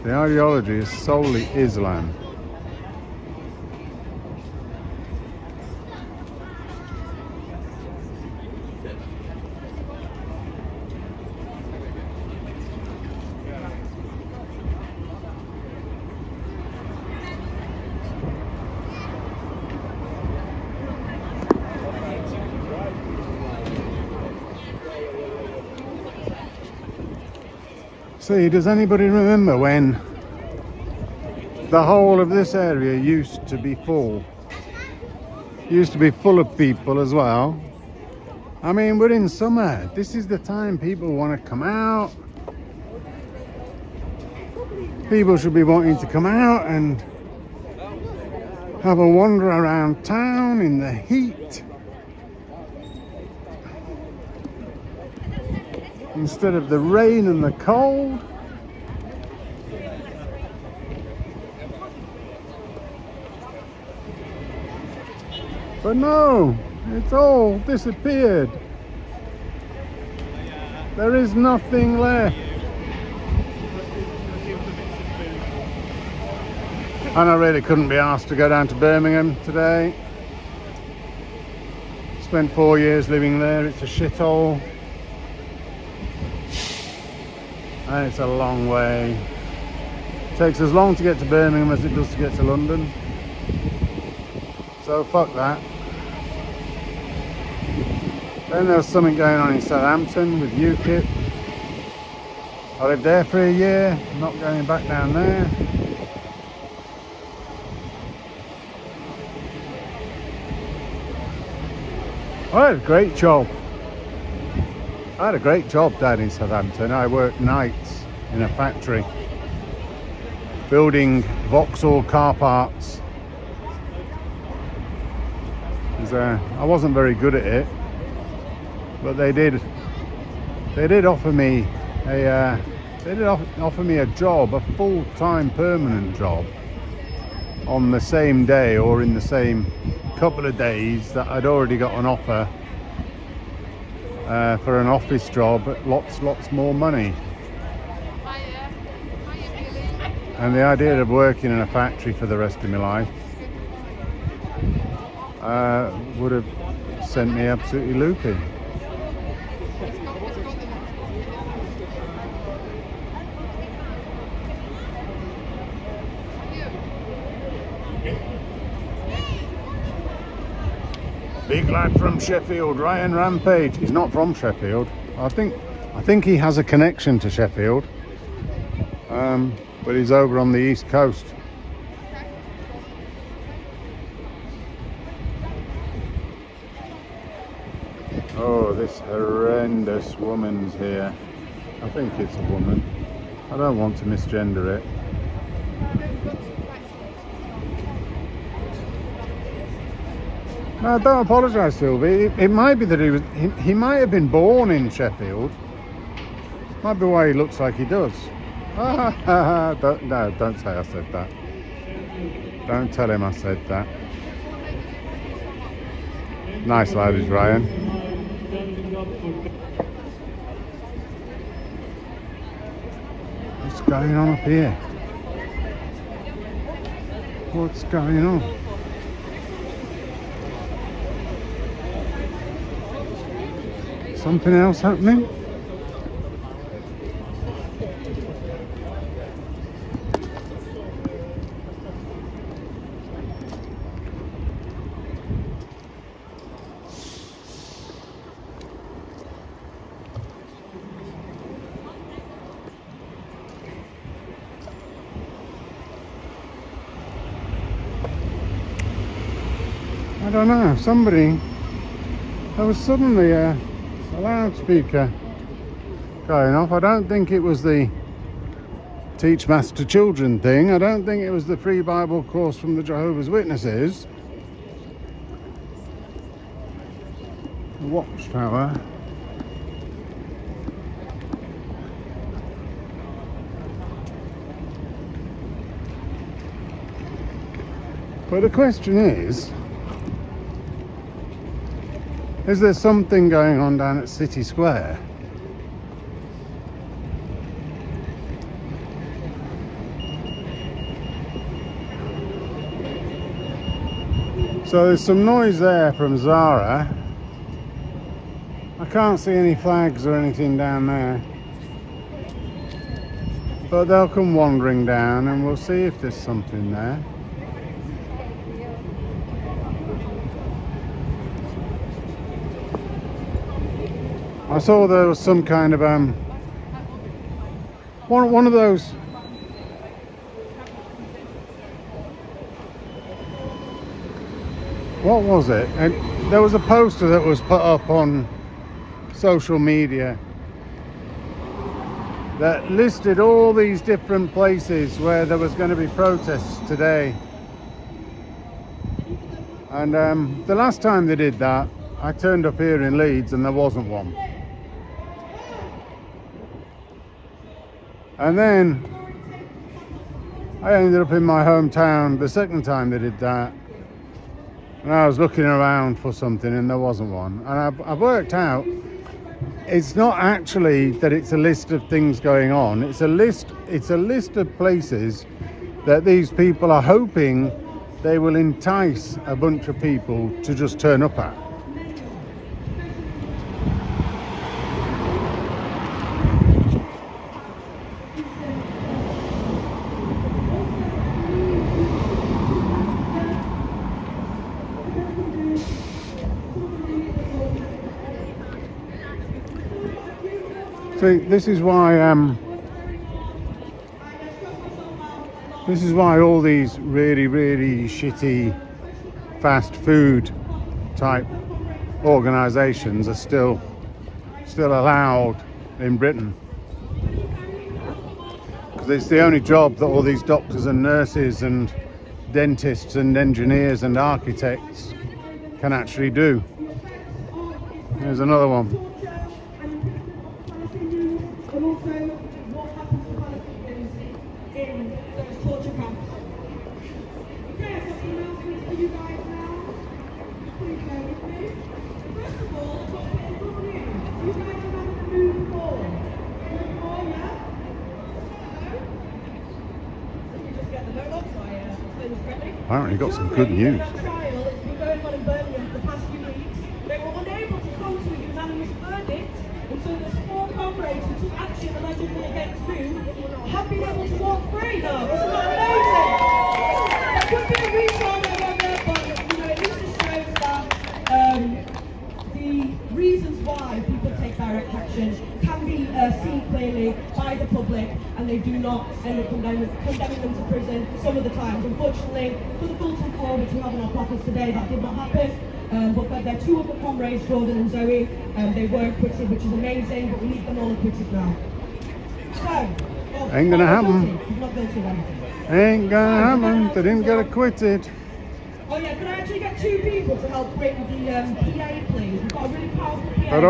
The ideology is solely Islam. See, does anybody remember when the whole of this area used to be full? Used to be full of people as well. I mean, we're in summer. This is the time people want to come out. People should be wanting to come out and have a wander around town in the heat, instead of the rain and the cold. But no, it's all disappeared. There is nothing left. And I really couldn't be asked to go down to Birmingham today. Spent 4 years living there. It's a shithole. And it's a long way. It takes as long to get to Birmingham as it does to get to London. So fuck that. Then there was something going on in Southampton with UKIP. I lived there for a year, not going back down there. I had a great job. I had a great job down in Southampton. I worked nights in a factory building Vauxhall car parts. I wasn't very good at it, but they did offer me a job, a full-time permanent job, on the same day or in the same couple of days that I'd already got an offer for an office job at lots more money. And the idea of working in a factory for the rest of my life would have sent me absolutely loopy. Big lad from Sheffield, Ryan Rampage. He's not from Sheffield. I think he has a connection to Sheffield, but he's over on the east coast. Oh, this horrendous woman's here. I think it's a woman. I don't want to misgender it. No, don't apologise, Sylvie. It might be that he might have been born in Sheffield. Might be why he looks like he does. Don't say I said that. Don't tell him I said that. Nice lad is Ryan. What's going on up here? What's going on? Something else happening? I don't know, there was suddenly a loudspeaker going off. I don't think it was the Teach Maths to Children thing. I don't think it was the free Bible course from the Jehovah's Witnesses. The Watchtower. But the question is there something going on down at City Square? So there's some noise there from Zara. I can't see any flags or anything down there, but they'll come wandering down and we'll see if there's something there. I saw there was some kind of one of those what was it? And there was a poster that was put up on social media that listed all these different places where there was going to be protests today. And the last time they did that, I turned up here in Leeds and there wasn't one. And then I ended up in my hometown the second time they did that, and I was looking around for something and there wasn't one. And I've worked out it's not actually that it's a list of things going on. It's a list of places that these people are hoping they will entice a bunch of people to just turn up at. See, this is why all these really shitty fast food type organisations are still allowed in Britain, because it's the only job that all these doctors and nurses and dentists and engineers and architects can actually do. Here's another one. Apparently got some good news. They were unable to come to a unanimous verdict, and so there's 4 comrades who took action allegedly against you have been able to walk free now. Isn't that amazing? There could be a reason over there, but it just shows that the reasons why people take direct action can be seen clearly by the public, and they do not end up condemning them to prison some of the times. Unfortunately, for the Fulton 4, which we have in our pockets today, that did not happen. But for their 2 other comrades, Jordan and Zoe, they were acquitted, which is amazing, but we need them all acquitted now. So, ain't gonna happen. He's not guilty of anything. Ain't gonna happen. They didn't get acquitted. Oh yeah, can I actually get 2 people to help bring the PA, please? We've got a really powerful PA. They're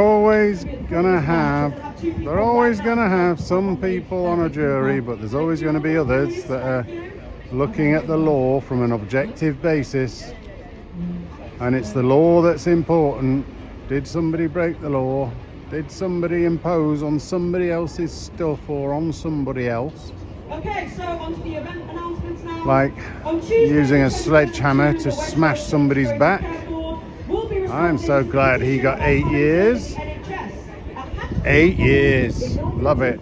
always gonna have some people on a jury, but there's always going to be others that are looking at the law from an objective basis, and it's the law that's important. Did somebody break the law? Did somebody impose on somebody else's stuff or on somebody else? Okay, so on to the event announcements now. Like using a sledgehammer to smash somebody's back. I'm so glad he got 8 years. 8 years. Love it.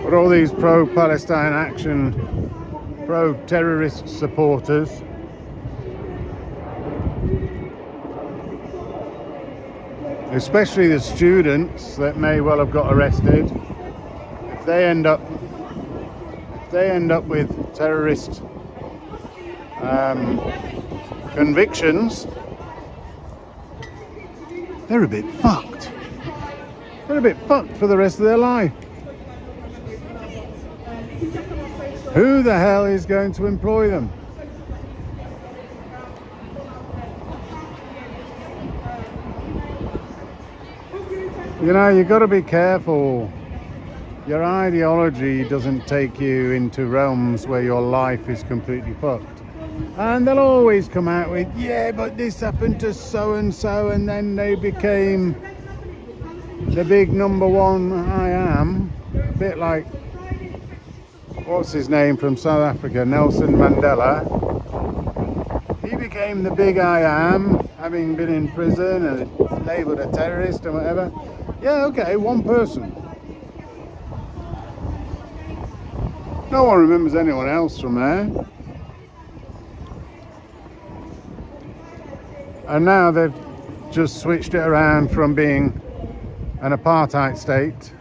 But all these pro-Palestine action, pro-terrorist supporters, especially the students that may well have got arrested, if they end up with terrorist convictions, they're a bit fucked. They're a bit fucked for the rest of their life. Who the hell is going to employ them? You've got to be careful. Your ideology doesn't take you into realms where your life is completely fucked. And they'll always come out with, yeah, but this happened to so-and-so, and then they became the big number one I am. A bit like, what's his name from South Africa, Nelson Mandela. He became the big I am, having been in prison and labelled a terrorist and whatever. Yeah, okay, one person. No one remembers anyone else from there. And now they've just switched it around from being an apartheid state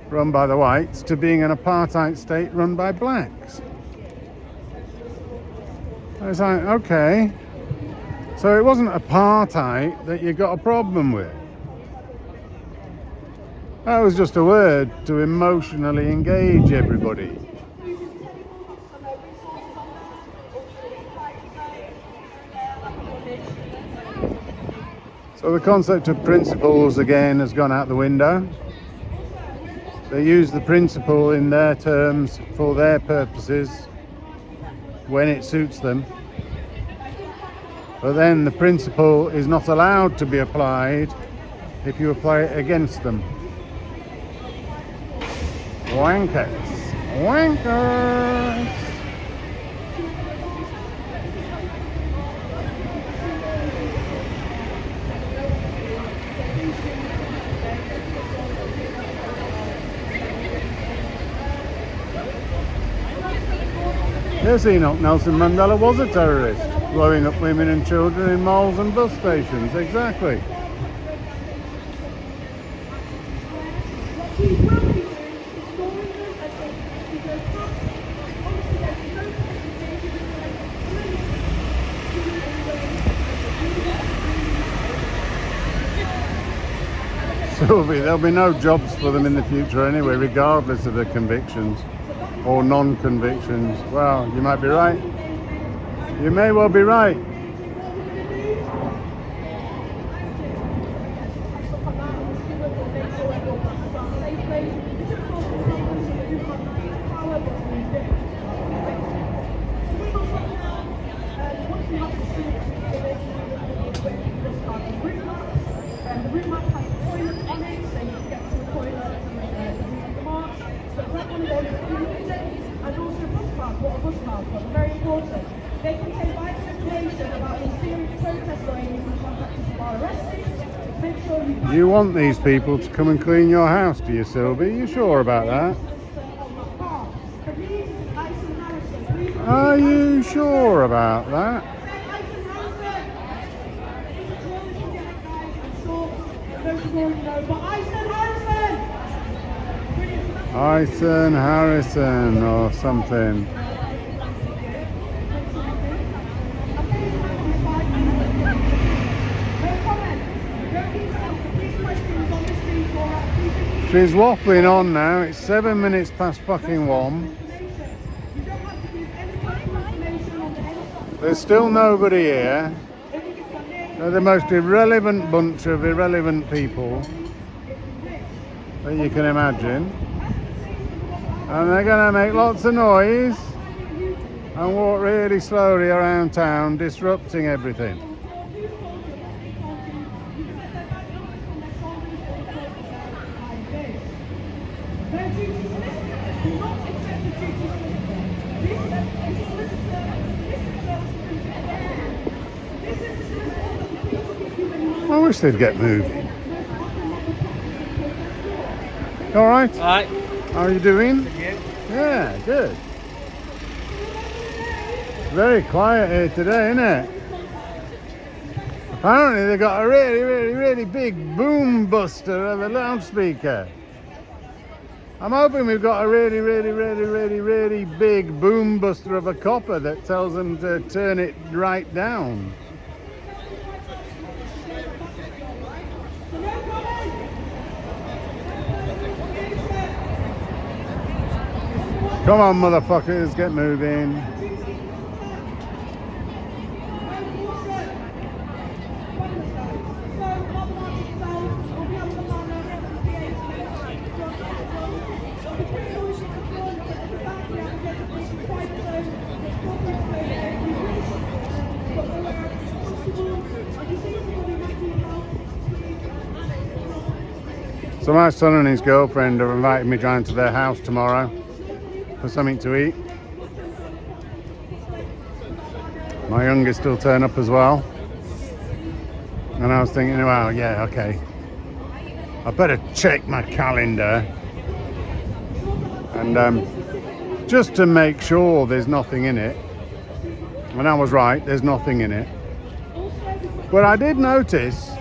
run by the whites to being an apartheid state run by blacks. I was like, okay, so it wasn't apartheid that you got a problem with. That was just a word to emotionally engage everybody. So the concept of principles again has gone out the window. They use the principle in their terms for their purposes when it suits them. But then the principle is not allowed to be applied if you apply it against them. Wankers. Wankers. Yes, Enoch Nelson Mandela was a terrorist, blowing up women and children in malls and bus stations. Exactly. Sylvie, there'll be no jobs for them in the future anyway, regardless of the convictions or non-convictions. Well, you might be right. You may well be right. Very important. They contain vital information about the serious protest going on and contacts who are arrested. Make sure you You want these people to come and clean your house, do you, Sylvie? You sure about that? Are you sure about that? Ison Harrison or something. She's waffling on now. It's 7 minutes past fucking 1. There's still nobody here. They're the most irrelevant bunch of irrelevant people that you can imagine. And they're going to make lots of noise and walk really slowly around town, disrupting everything. I wish they'd get moving. All right? Alright. How are you doing? Yeah, good. Very quiet here today, isn't it? Apparently they've got a really big boom buster of a loudspeaker. I'm hoping we've got a really big boom buster of a copper that tells them to turn it right down. Come on, motherfuckers, get moving. So my son and his girlfriend have invited me down to their house tomorrow for something to eat. My youngest will turn up as well. And I was thinking, well, yeah, okay. I better check my calendar. And just to make sure there's nothing in it. And I was right, there's nothing in it. But I did notice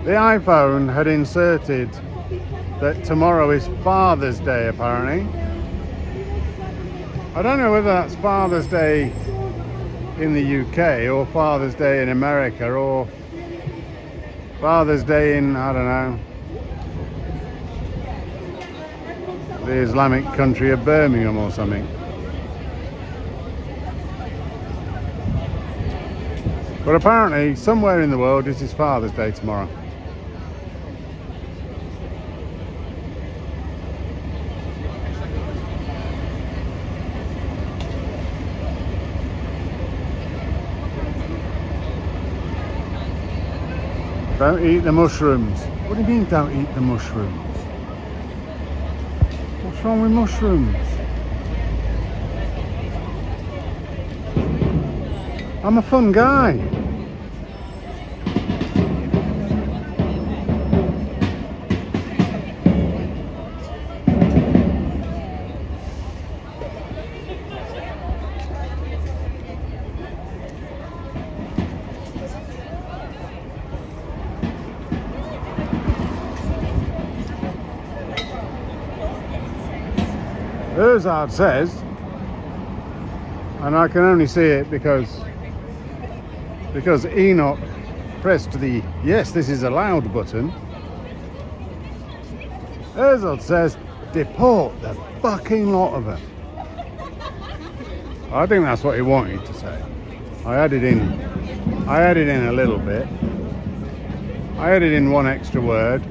the iPhone had inserted that tomorrow is Father's Day, apparently. I don't know whether that's Father's Day in the UK or Father's Day in America or Father's Day in, I don't know, the Islamic country of Birmingham or something. But apparently somewhere in the world this is Father's Day tomorrow. Don't eat the mushrooms. What do you mean don't eat the mushrooms? What's wrong with mushrooms? I'm a fun guy. Herzard says, and I can only see it because Enoch pressed the yes, this is allowed button, Herzl says, deport the fucking lot of them. I think that's what he wanted to say. I added in a little bit. I added in one extra word.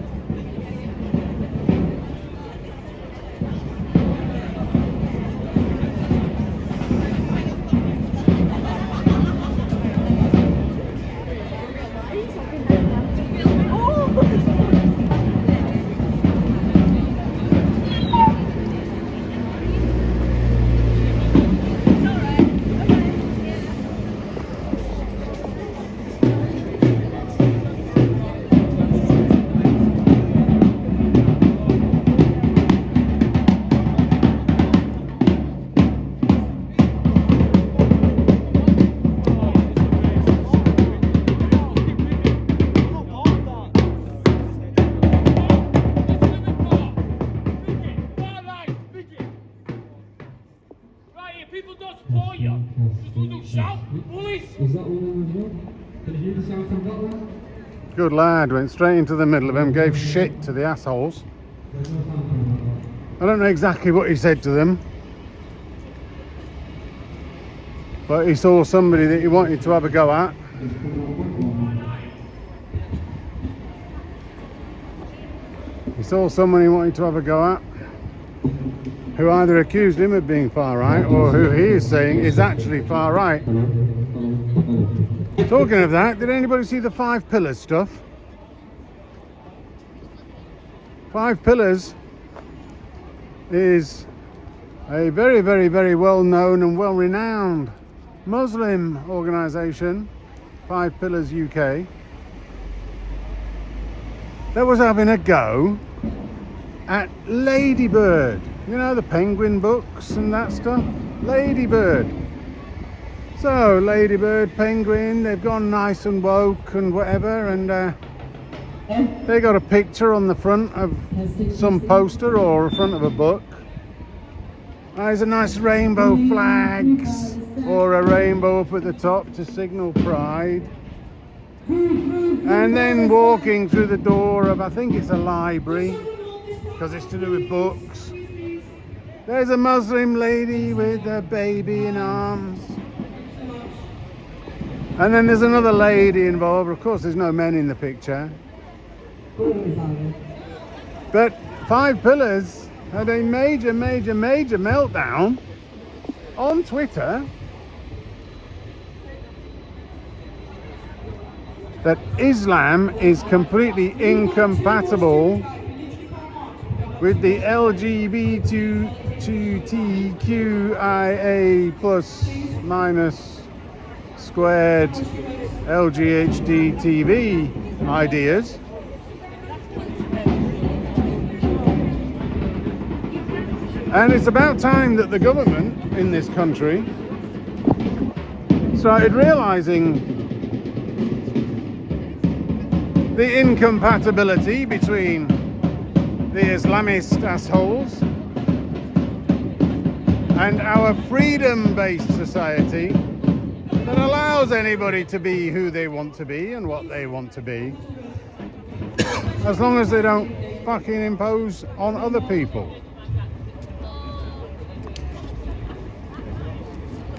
People don't support you. People don't shout. Police. Is that one as well? Can you hear the sound from that one? Good lad, went straight into the middle of them, gave shit to the assholes. There's no sound from that one. I don't know exactly what he said to them, but he saw somebody that he wanted to have a go at. Just put that one. He saw someone he wanted to have a go at, who either accused him of being far right or who he is saying is actually far right. Talking of that, did anybody see the 5 Pillars stuff? 5 Pillars is a very, very, very well known and well renowned Muslim organisation, 5 Pillars UK, that was having a go at Ladybird. You know, the penguin books and that stuff? Ladybird. So, Ladybird, penguin, they've gone nice and woke and whatever, and they got a picture on the front of some poster or front of a book. There's a nice rainbow flags or a rainbow up at the top to signal pride. And then walking through the door of, I think it's a library, because it's to do with books. There's a Muslim lady with a baby in arms. And then there's another lady involved. Of course, there's no men in the picture. But 5 Pillars had a major, major, major meltdown on Twitter that Islam is completely incompatible with the LGBTQIA plus minus squared LGHD TV ideas. And it's about time that the government in this country started realizing the incompatibility between the Islamist assholes and our freedom-based society that allows anybody to be who they want to be and what they want to be, as long as they don't fucking impose on other people.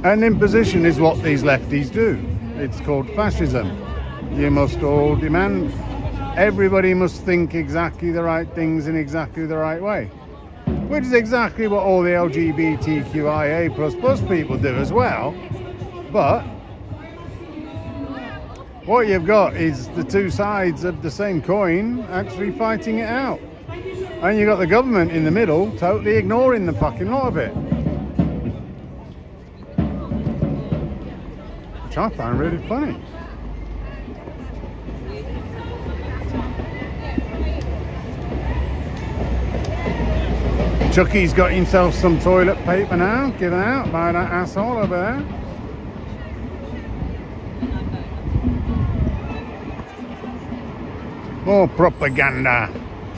And imposition is what these lefties do. It's called fascism. You must all demand, everybody must think exactly the right things in exactly the right way, which is exactly what all the LGBTQIA plus people do as well. But what you've got is the two sides of the same coin actually fighting it out, and you've got the government in the middle totally ignoring the fucking lot of it, which I find really funny. Chucky's got himself some toilet paper now, given out by that asshole over there. More propaganda.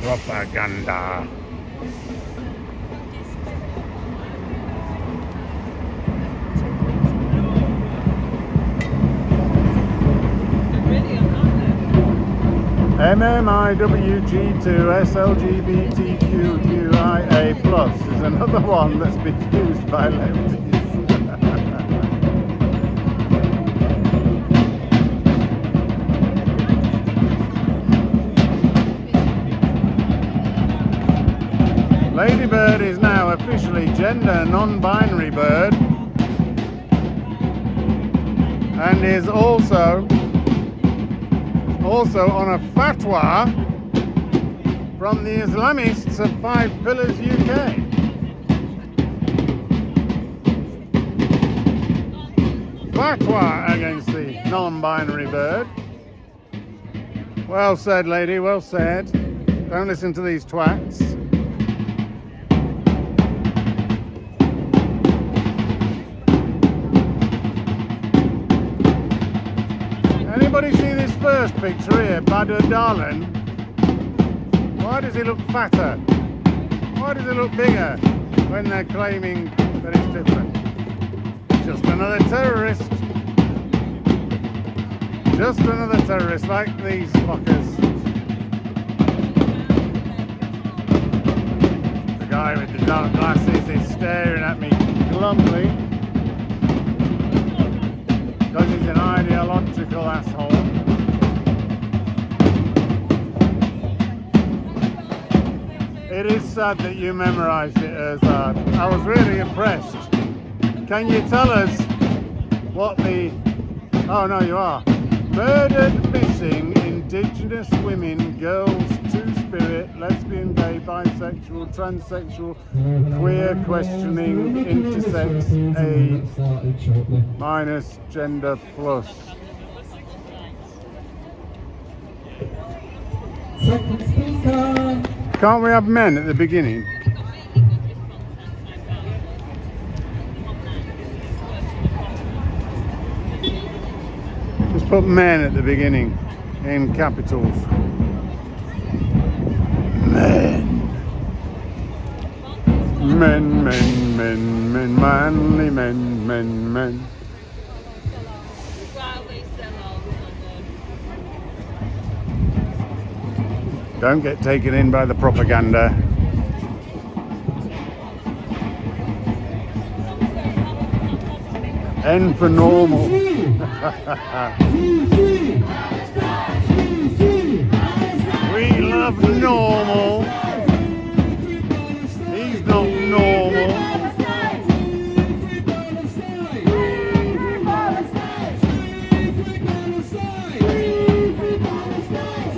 Propaganda. Really, I'm not there. MMIWG2 SLGBTQQIA+ is another one that's been used by lefties. Ladybird is now officially gender non-binary bird and is also on a fatwa from the Islamists of 5 Pillars UK. Fatwa against the non-binary bird. Well said, lady, well said. Don't listen to these twats. Anybody see this first picture here, Badr Darlan? Why does he look fatter? Why does he look bigger when they're claiming that it's different? Just another terrorist. Just another terrorist like these fuckers. The guy with the dark glasses is staring at me glumly because he's an ideological asshole. It is sad that you memorised it, Erzad. I was really impressed. Can you tell us what the... Oh no, you are. Murdered, missing, indigenous women, girls, two-spirit, lesbian, gay, bisexual, transsexual, queer, questioning, intersex, A minus, gender plus. Second speaker. Can't we have men at the beginning? Just put men at the beginning in capitals. Men. Men, men, men, men, manly men, men, men. Don't get taken in by the propaganda. N for normal. We love normal. He's not normal.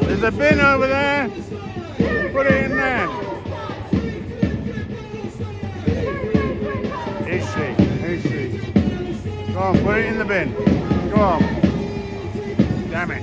There's a bin over there. Put it in there. Is she? Is she? Go on, put it in the bin. Go on. Damn it.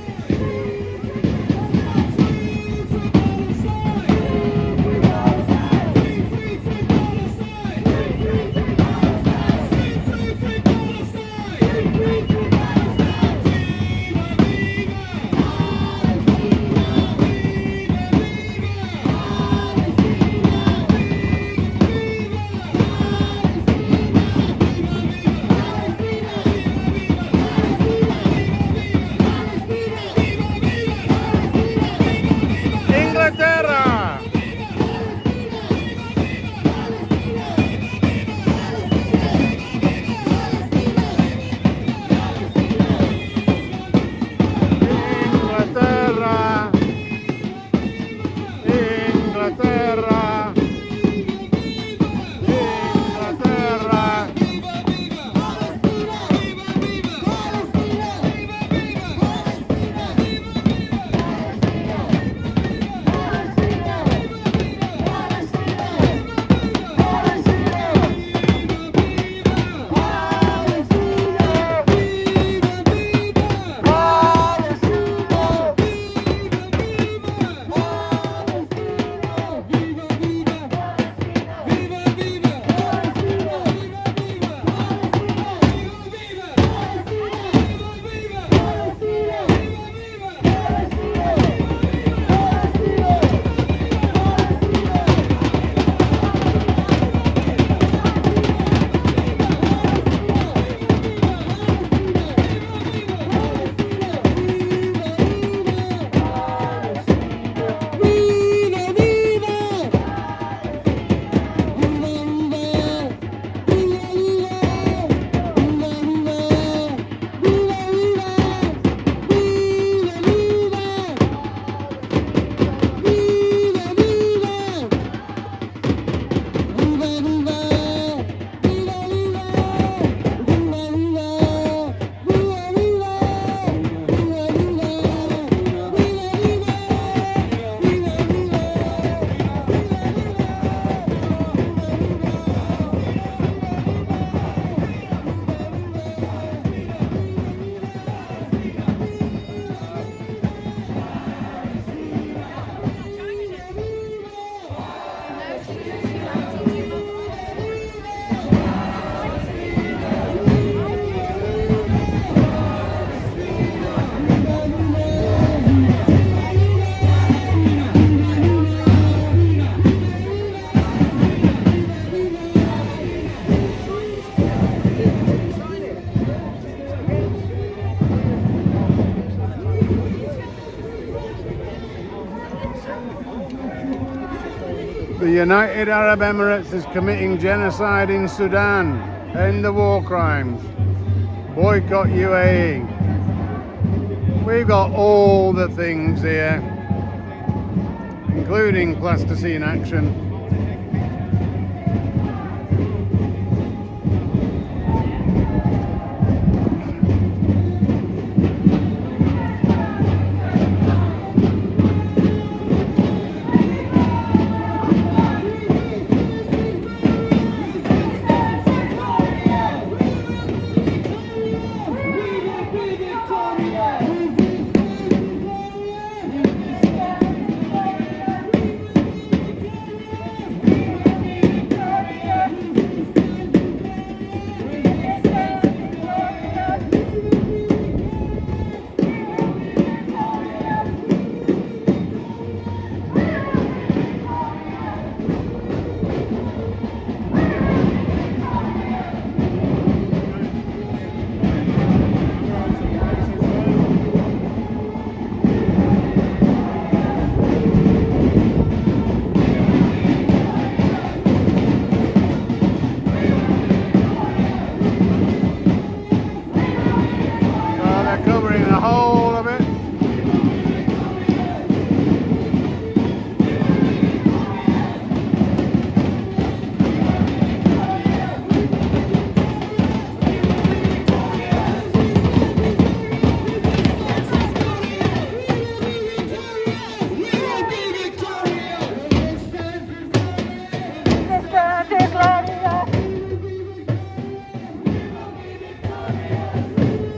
The United Arab Emirates is committing genocide in Sudan. End the war crimes. Boycott UAE. We've got all the things here, including plasticine action.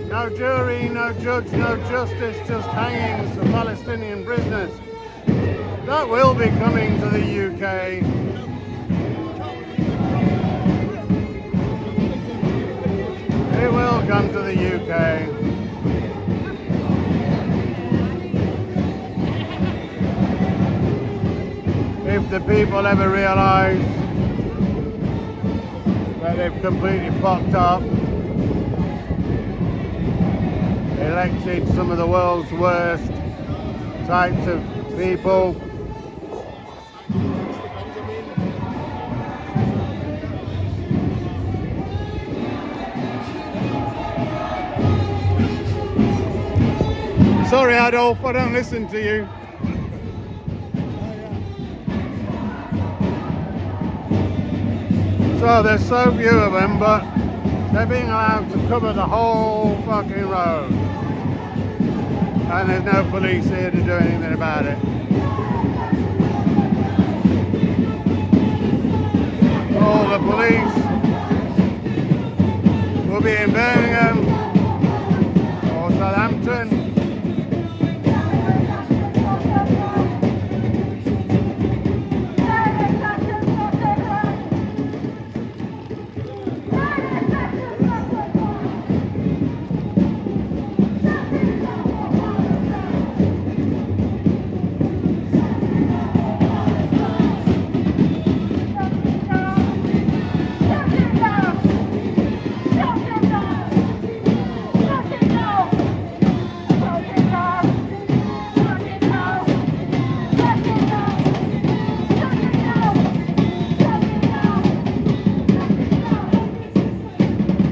No jury, no judge, no justice, just hangings for Palestinian prisoners. That will be coming to the UK. It will come to the UK. If the people ever realise that they've completely fucked up, elected some of the world's worst types of people, sorry Adolf, I don't listen to you. So there's so few of them, but they're being allowed to cover the whole fucking road. And there's no police here to do anything about it. All the police will be in Birmingham or Southampton.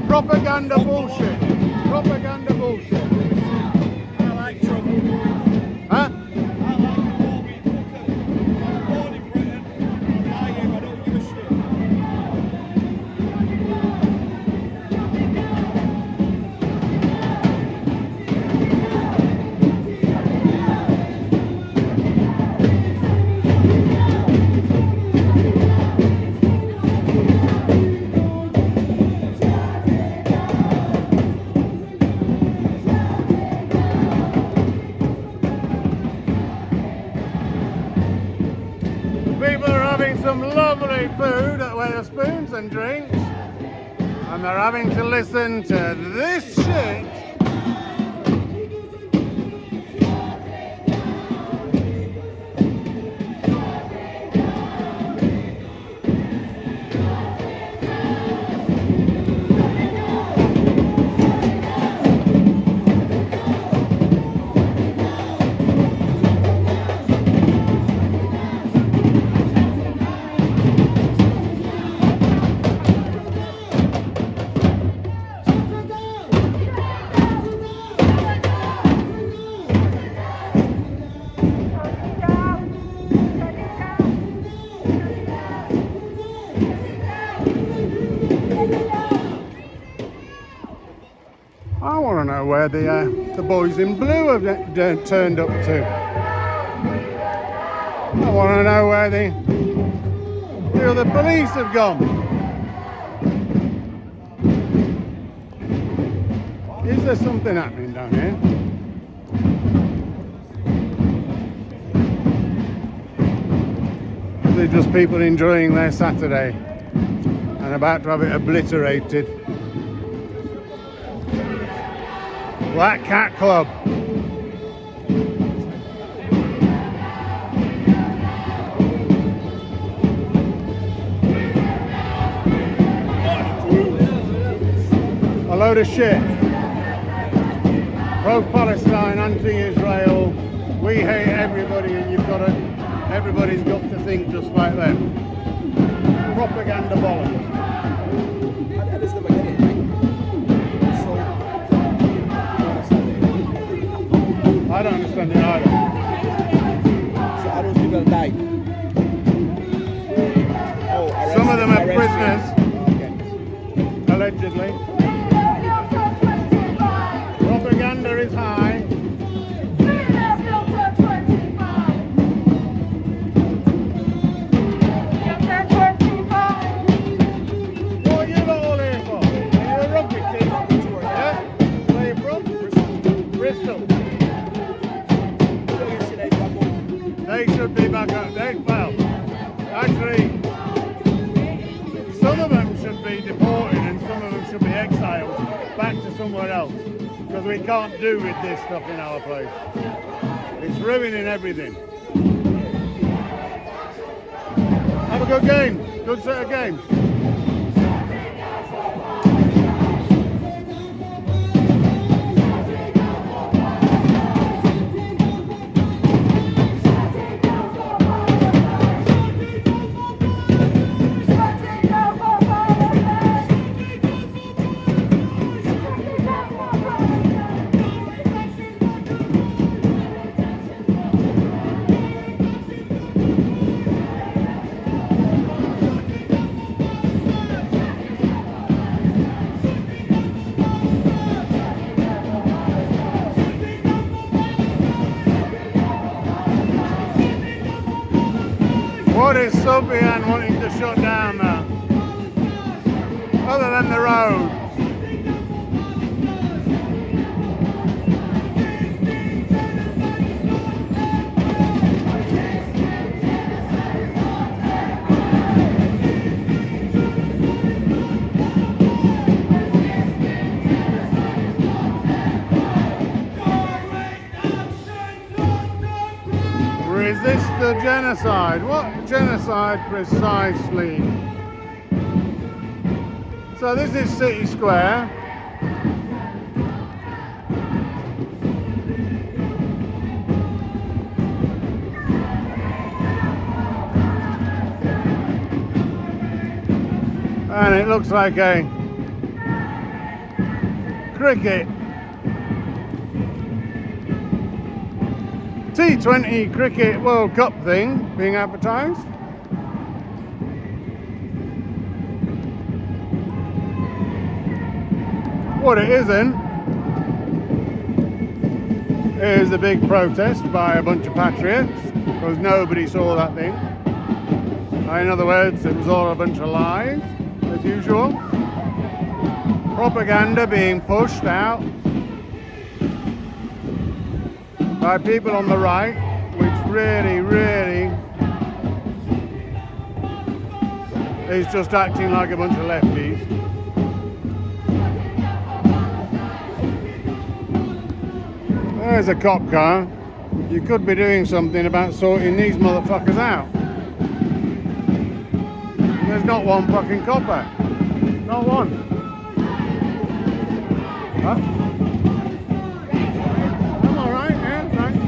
Propaganda bullshit. Propaganda bullshit. I like trouble. Huh? I like war, we fucker. I'm born in Britain. I'm lying, I don't give a shit. People are having some lovely food at Wetherspoons and drinks, and they're having to listen to this shit. know where the boys in blue have turned up to. I want to know where the other police have gone. Is there something happening down here? Are they just people enjoying their Saturday and about to have it obliterated? Black Cat Club. A load of shit. Pro-Palestine, anti-Israel. We hate everybody, and everybody's got to think just like them. Propaganda bollocks. I just never get it. I don't understand it either. So how those people died? Oh, Some of them are arrested. prisoners, allegedly. Propaganda is high. What are you lot all here for? Are you a rugby team? Yeah? Where are you from? Bristol. They should be back up. Well, actually, some of them should be deported and some of them should be exiled back to somewhere else. Because we can't do with this stuff in our place. It's ruining everything. Have a good game. Good set of games. What is Subian wanting to shut down there? Other than the road. Resist the genocide. What genocide precisely? So this is City Square. And it looks like a cricket T20 Cricket World Cup thing being advertised. What it isn't is a big protest by a bunch of patriots because nobody saw that thing. In other words, it was all a bunch of lies, as usual. Propaganda being pushed out by people on the right, which really is just acting like a bunch of lefties. There's a cop car. You could be doing something about sorting these motherfuckers out. There's not one fucking copper. Not one. Huh? I'm alright, yeah, thanks.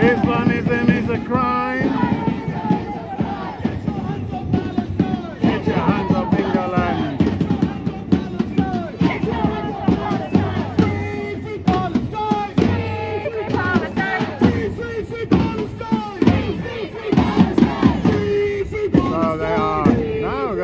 Islamism is a crime. Get your hands up, England. So they are. No,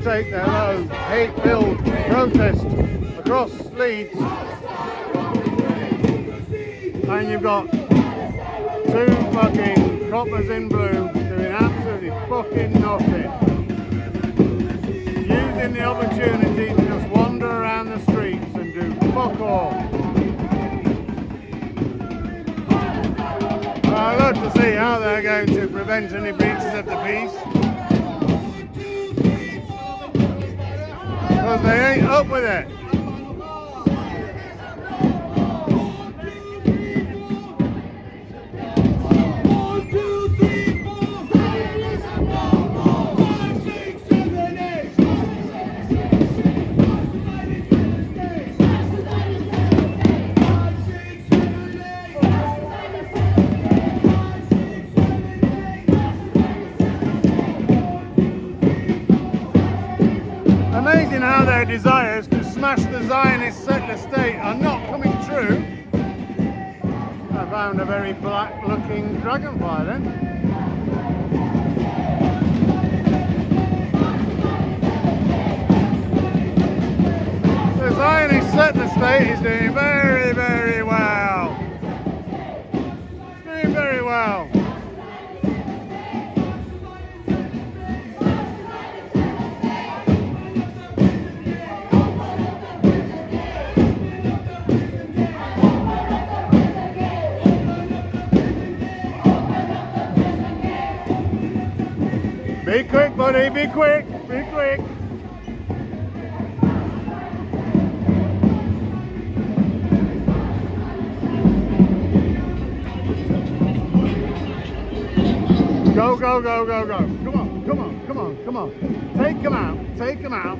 take their own hate-filled protest across Leeds, and you've got two fucking coppers in blue doing absolutely fucking nothing, using the opportunity to just wander around the streets and do fuck all. I'd love to see how they're going to prevent any breaches of the peace, because they ain't up with it. Amazing how their desires to smash the Zionist settler state are not coming true. I found a very black looking dragonfly then. The Zionist settler state is doing very, very well. It's doing very well. Be quick, buddy, be quick, be quick. Go, go, go, go, go. Come on, come on, come on, come on. Take him out, take him out.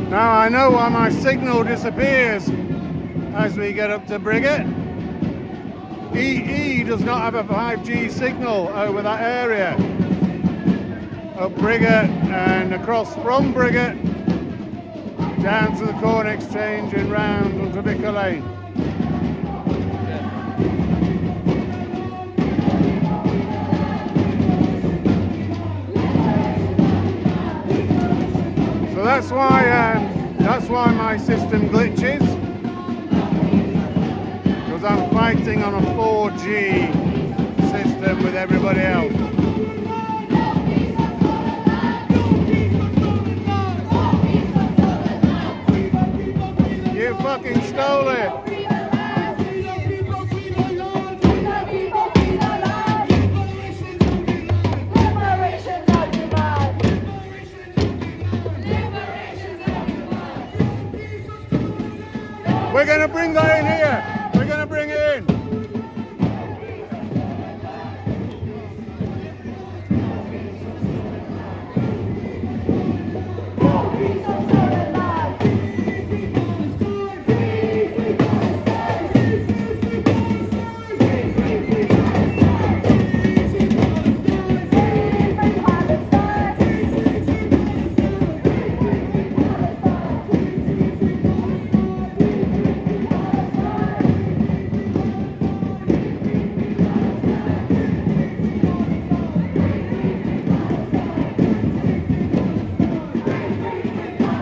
Now I know why my signal disappears as we get up to Briggate. EE does not have a 5G signal over that area. Up Briggate and across from Briggate down to the Corn Exchange and round onto Vicar Lane. So that's why my system glitches, because I'm fighting on a 4G system with everybody else. You fucking stole it. We're going to bring that in here. We're going to bring it in.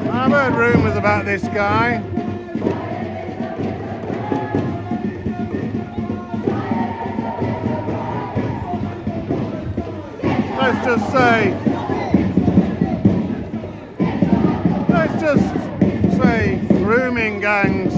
I've heard rumours about this guy. Let's just say grooming gangs.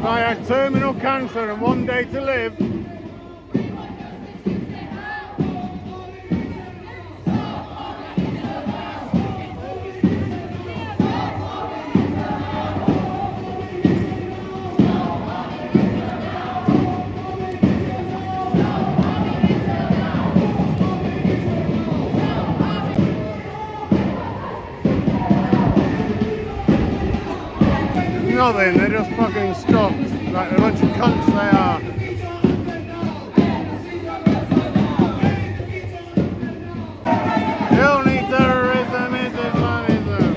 I had terminal cancer and 1 day to live, nothing, they just fucking stopped like a bunch of cunts they are. The only terrorism is Islamism.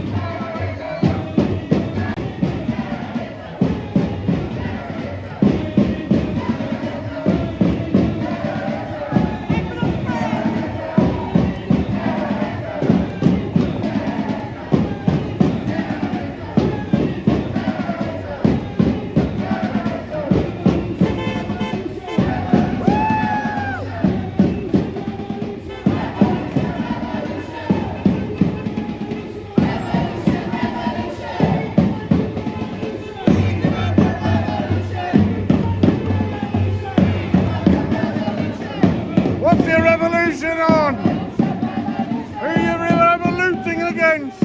What's your revolution on? Who are you revoluting against?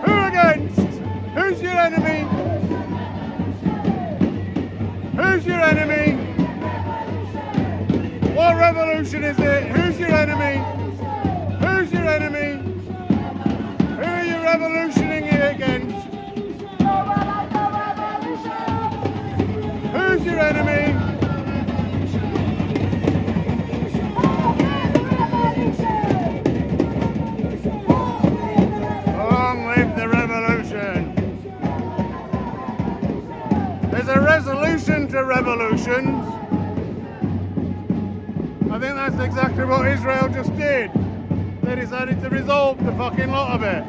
Who against? Who's your enemy? Who's your enemy? What revolution is it? Who's your enemy? Who's your enemy? Who are you revolutioning it against? Who's your enemy? There's a resolution to revolutions. I think that's exactly what Israel just did. They decided to resolve the fucking lot of it.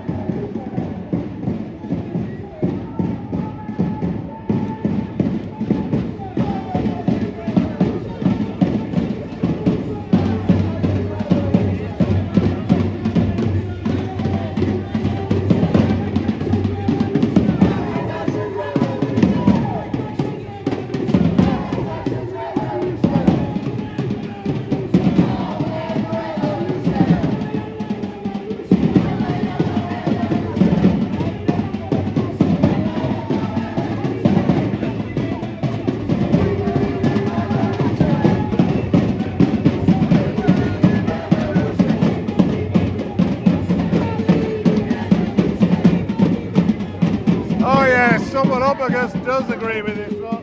Snobbelopagus does agree with this lot.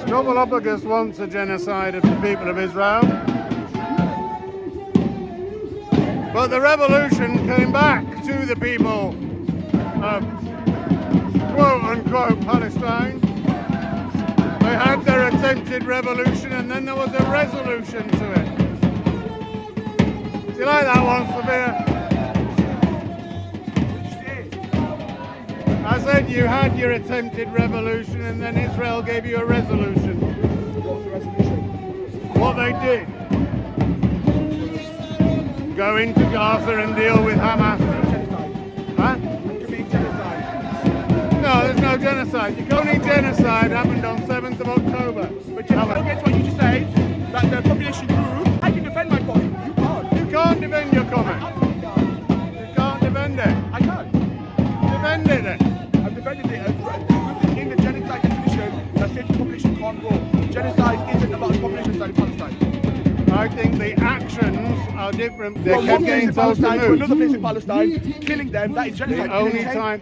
Snobbelopagus wants a genocide of the people of Israel. But the revolution came back to the people of quote-unquote Palestine. They had their attempted revolution and then there was a resolution to it. Do you like that one, Sophia? I said you had your attempted revolution and then Israel gave you a resolution. What's the resolution? What they did. Go into Gaza and deal with Hamas. Genocide. Huh? Commit genocide. No, there's no genocide. The only genocide happened on 7th of October. But genocide against what you just said, that the population grew. I can defend my point. You can't. You can't defend your comment. You can't defend it. I can't. Defend it then. I've defended it in the genocide definition that says the population can't grow. Genocide isn't about the population side of Palestine. I think the actions are different. They From kept one place getting in told to Palestine to move. another place in Palestine, killing them, that is genocide.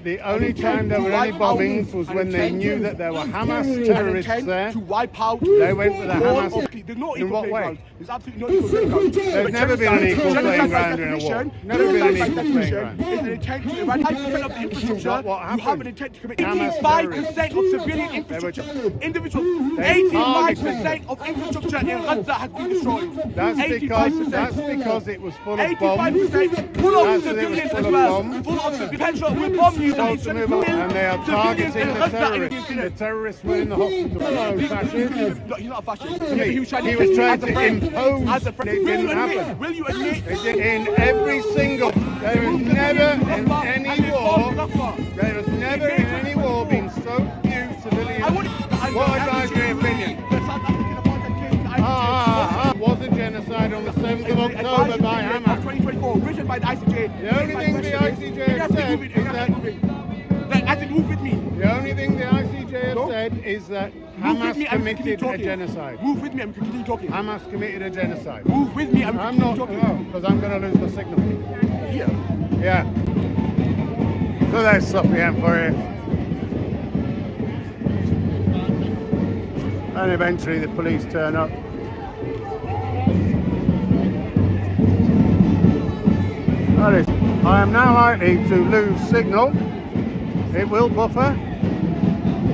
The only time there were any bombings was when they knew that there were Hamas terrorists there. To wipe out They went for the Hamas. There's no In equal what playing way? ground. There's absolutely no equal playing ground. There's never been an equal playing ground in a war. Never been an equal playing ground. It's an intent to eradicate 5% of the infrastructure. What You happened? have an intent to commit Hamas 85% of civilian infrastructure. Individuals. 85% of infrastructure in Gaza has been destroyed. That's because it was full of bombs. 85% full of That's civilians full as of well. bombs. Full of civilians. We bomb you. Told to move on, and they are targeting the terrorists. The terrorists were in the hospital. No, fascists. No, he's not a fascist. me, He was trying he was trying as a to friend. impose As a friend. it Will didn't you admit? happen. Will you admit? In every single, there was never in any war, there was never in any by the ICJ. The only thing the ICJ has said is that I said, move with me. the only thing the ICJ has said is that Move with Hamas me and we continue committed a talking. genocide. Move with me and we continue talking. Hamas committed a genocide. Move with me and we I'm continue not, talking. because I'm going to lose my signal. Here. Yeah. So there's Sofian for you. And eventually the police turn up. That is, I am now likely to lose signal. It will buffer.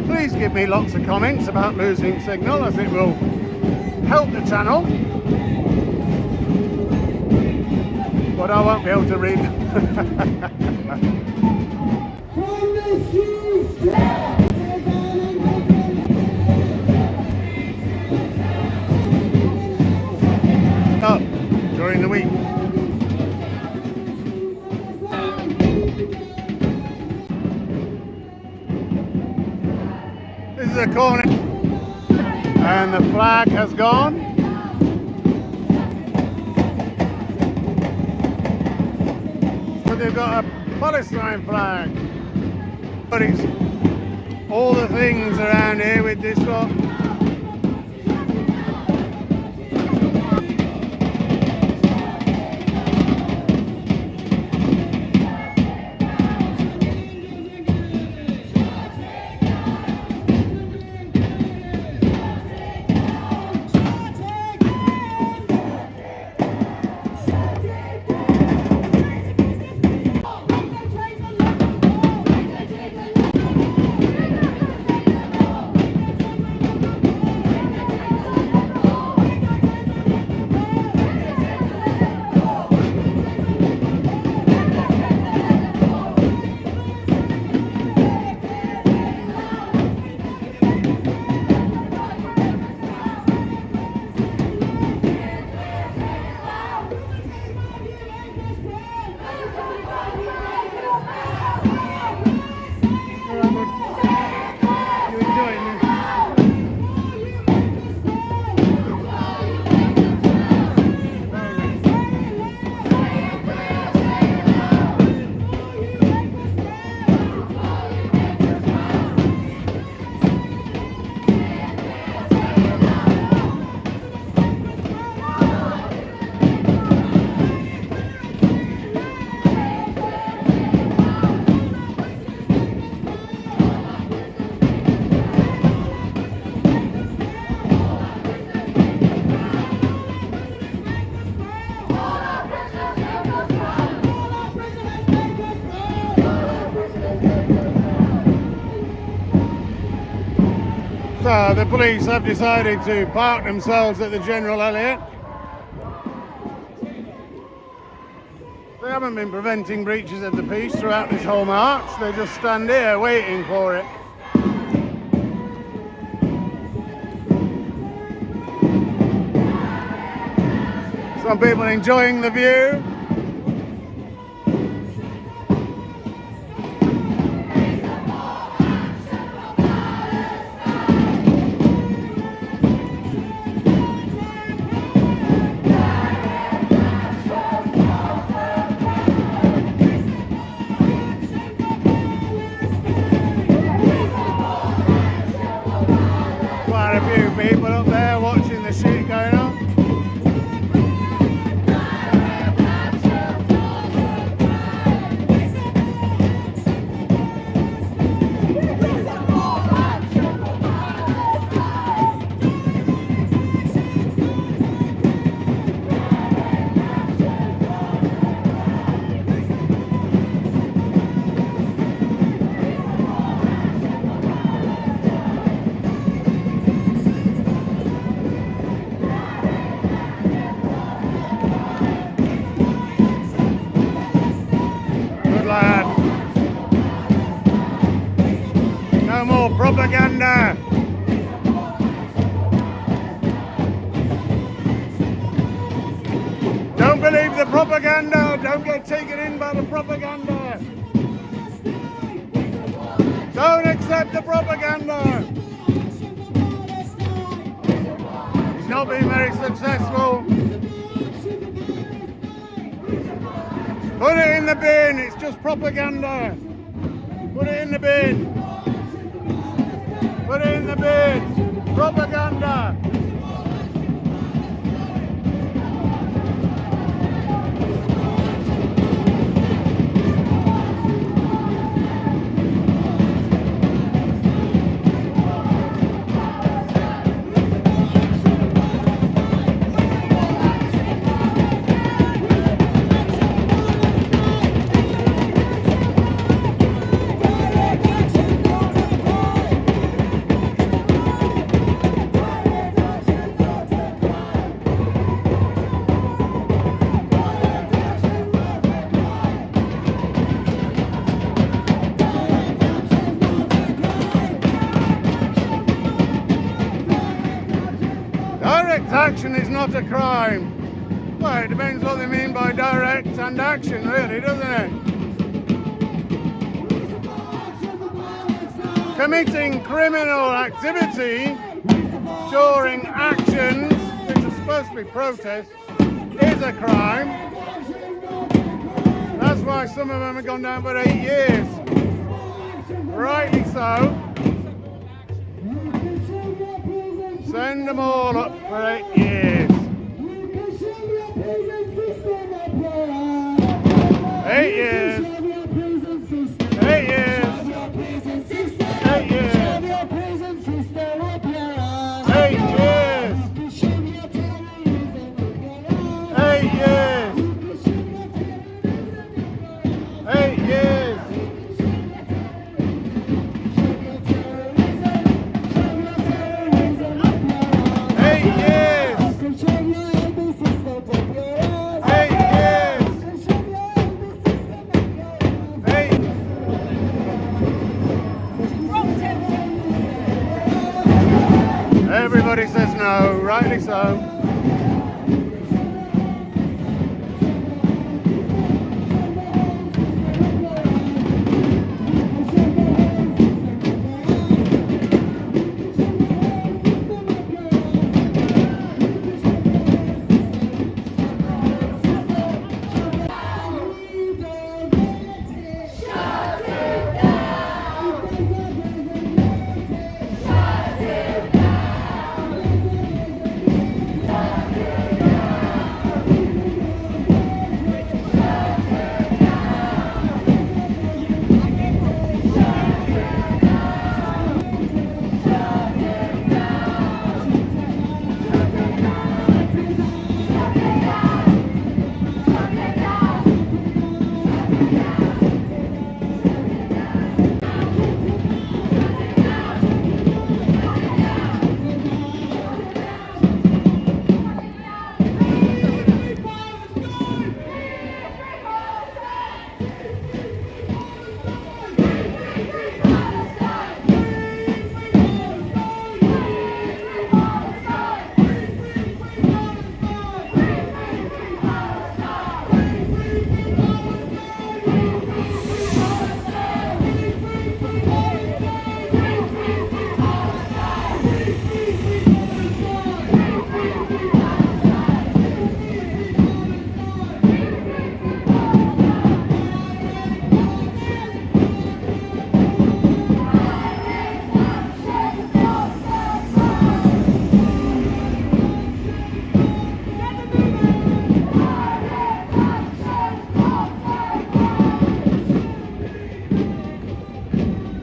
Please give me lots of comments about losing signal, as it will help the channel. But I won't be able to read. Up during the week. This is a corner, and the flag has gone. But they've got a Palestine flag. But it's all the things around here with this one. So the police have decided to park themselves at the General Elliot. They haven't been preventing breaches of the peace throughout this whole march. They just stand here waiting for it. Some people enjoying the view. Quite a few people up there watching the shit going on. Good lad. No more propaganda. Don't believe the propaganda. Don't get taken in by the propaganda. Don't accept the propaganda. It's not been very successful. Put it in the bin, it's just propaganda. Put it in the bin. Put it in the bin. Propaganda. Direct action is not a crime. Well, it depends what they mean by direct and action, really, doesn't it? Committing criminal activity during actions, which are supposed to be protests, is a crime. That's why some of them have gone down for 8 years. Rightly so. Send them all up for 8 years. 8 years. 8 years. 8 years. 8 years. 8 years. 8 years. 8 years. Everybody says no, rightly so.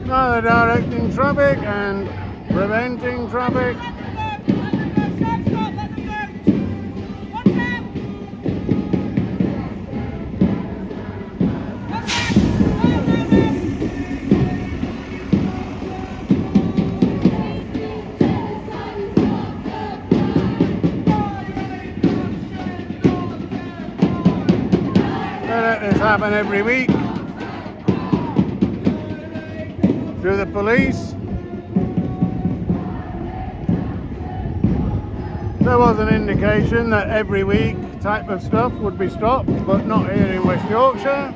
Now they're directing traffic and preventing traffic. They let this happen every week. Through the police. There was an indication that every week type of stuff would be stopped, but not here in West Yorkshire.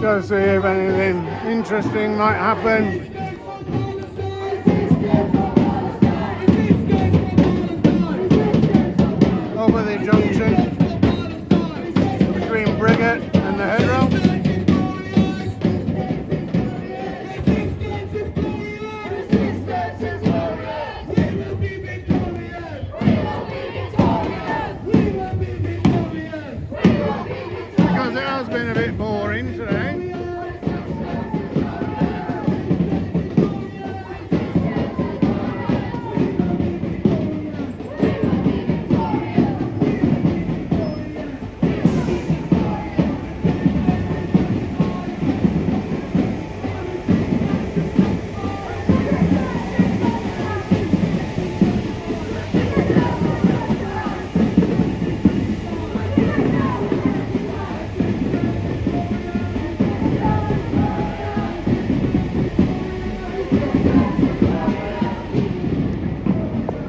go see if anything interesting might happen. Over the junction between Briggate and the Headrow. Because it has been a bit boring today.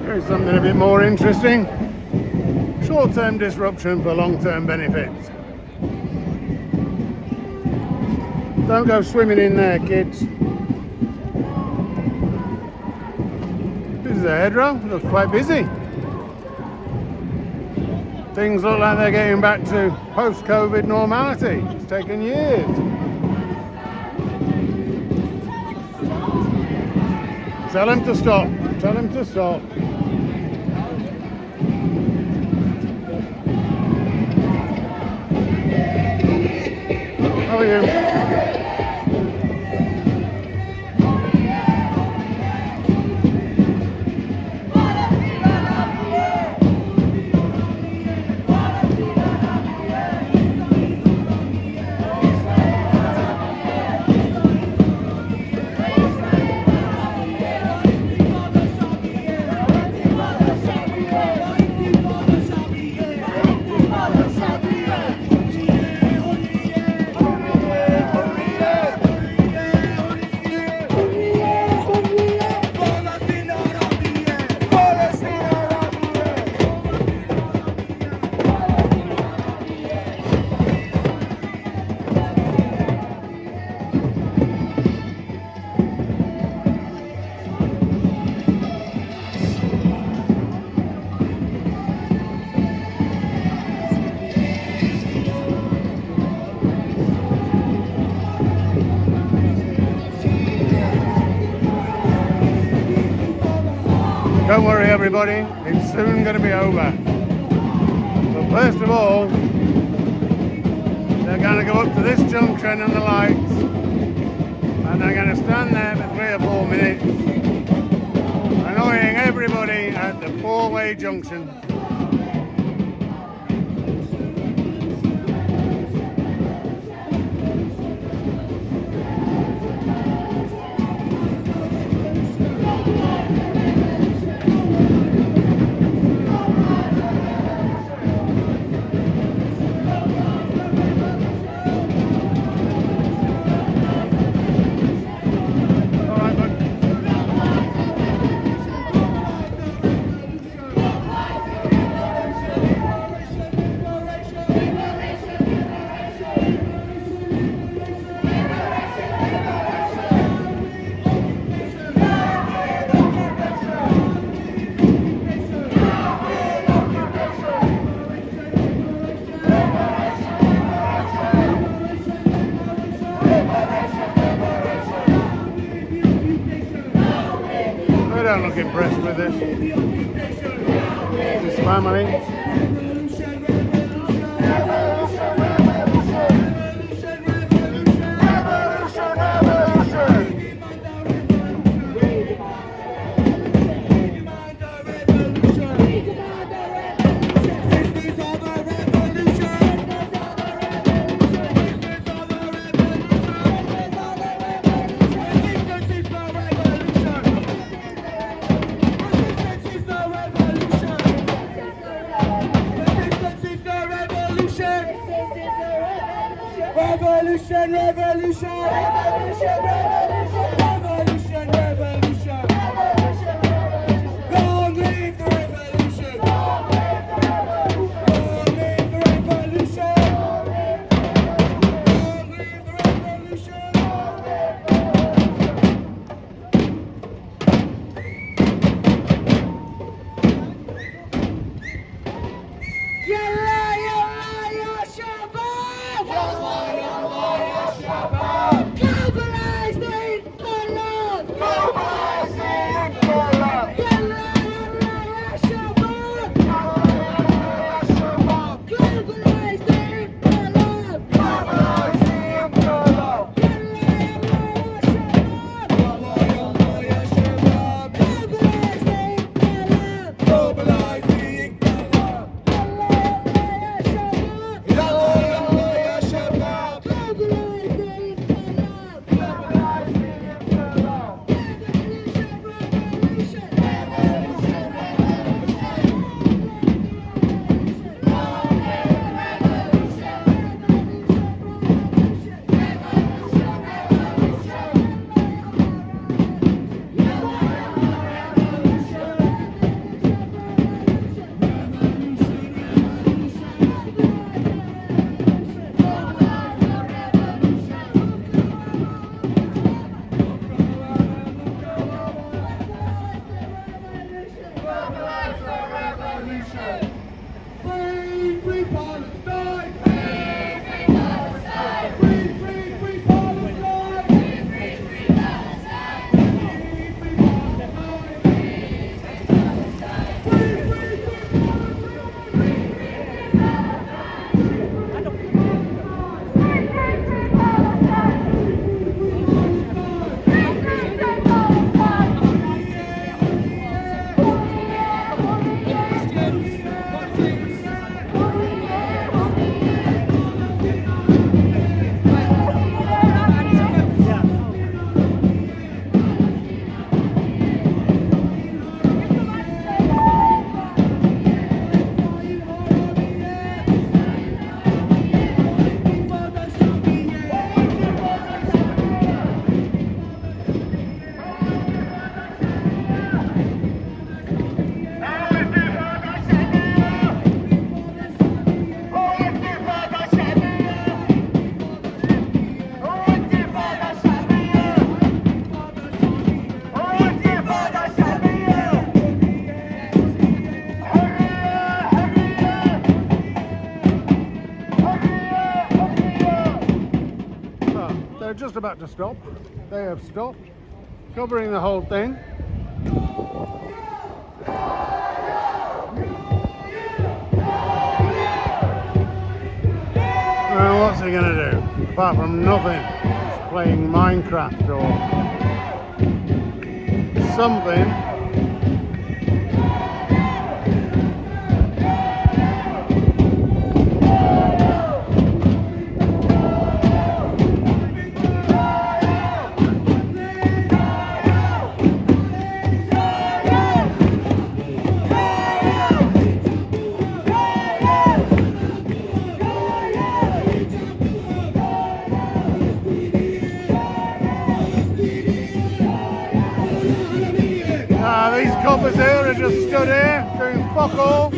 Here's something a bit more interesting. Short-term disruption for long-term benefits. Don't go swimming in there, kids. This is the Headrow. Looks quite busy. Things look like they're getting back to post-COVID normality. It's taken years. Tell him to stop. Tell him to stop. How are you? Don't worry everybody, it's soon going to be over. But first of all, they're going to go up to this junction and the lights, and they're going to stand there for 3 or 4 minutes, annoying everybody at the 4-way junction. I don't look impressed with this family. Revolution, revolution, revolution, revolution, revolution, revolution, revolution. Long live the revolution. Long live the revolution. Long live the revolution. Long live the revolution. Free Palestine! Free Palestine! Free Palestine! Free They're just about to stop. They have stopped, covering the whole thing. Well, what's he gonna do? Apart from nothing. Just playing Minecraft or something. These coppers here are just stood here doing fuck all.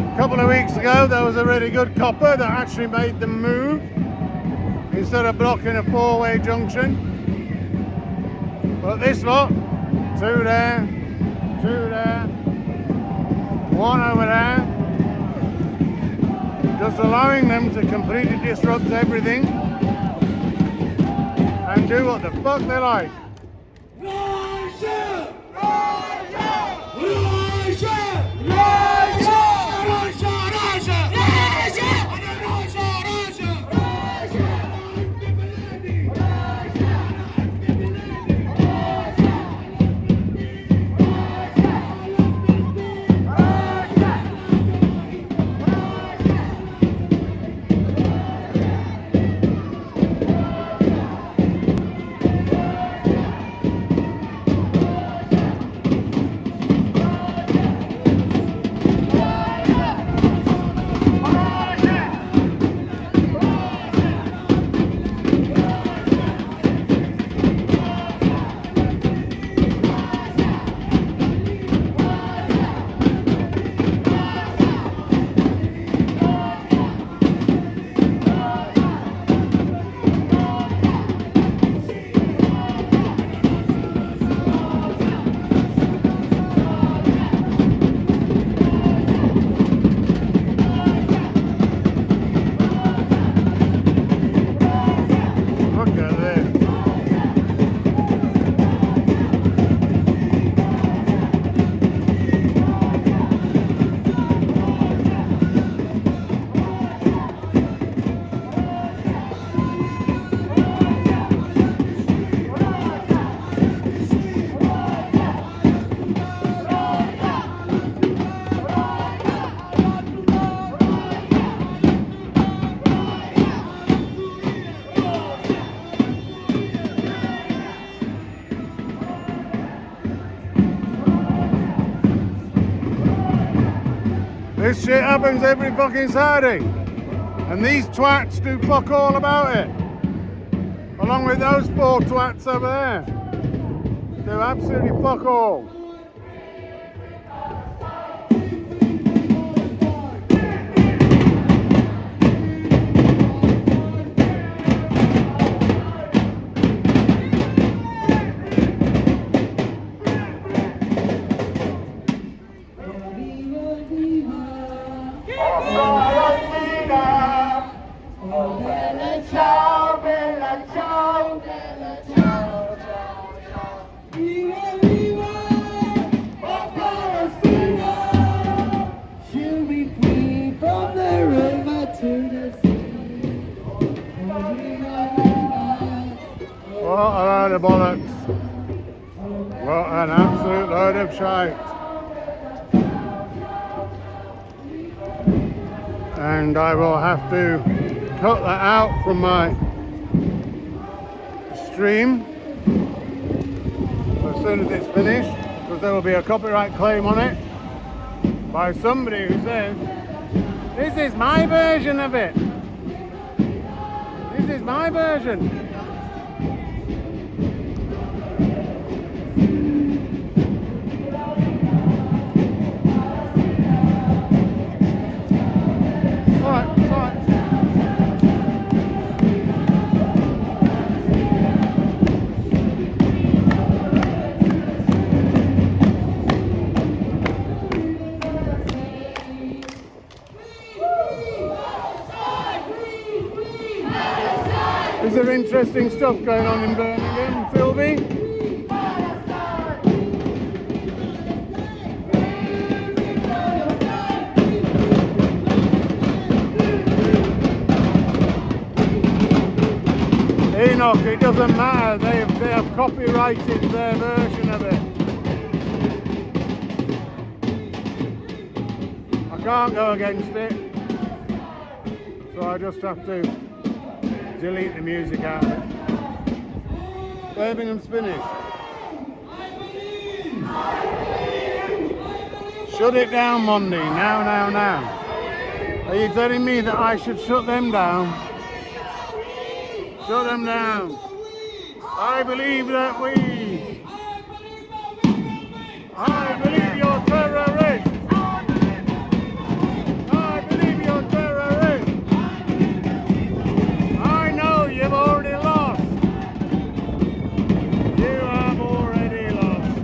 A couple of weeks ago there was a really good copper that actually made them move instead of blocking a four-way junction. But this lot, two there, one over there, just allowing them to completely disrupt everything and do what the fuck they like. Russia! Russia! Russia! Russia! Russia! Russia! This shit happens every fucking Saturday, and these twats do fuck all about it. Along with those four twats over there. Do absolutely fuck all. What a load of bollocks. What an absolute load of shite. And I will have to cut that out from my stream as soon as it's finished, because there will be a copyright claim on it by somebody who says, "This is my version of it. This is my version." Is there interesting stuff going on in Birmingham, Philby? Enoch, it doesn't matter, they have copyrighted their version of it. I can't go against it, so I just have to delete the music out of it. Birmingham's finished. Shut it down, Monday. Now. Are you telling me that I should shut them down? Shut them down. I believe that I believe you're terrorists. I believe you're terrorists. I know you've already lost. You have already lost.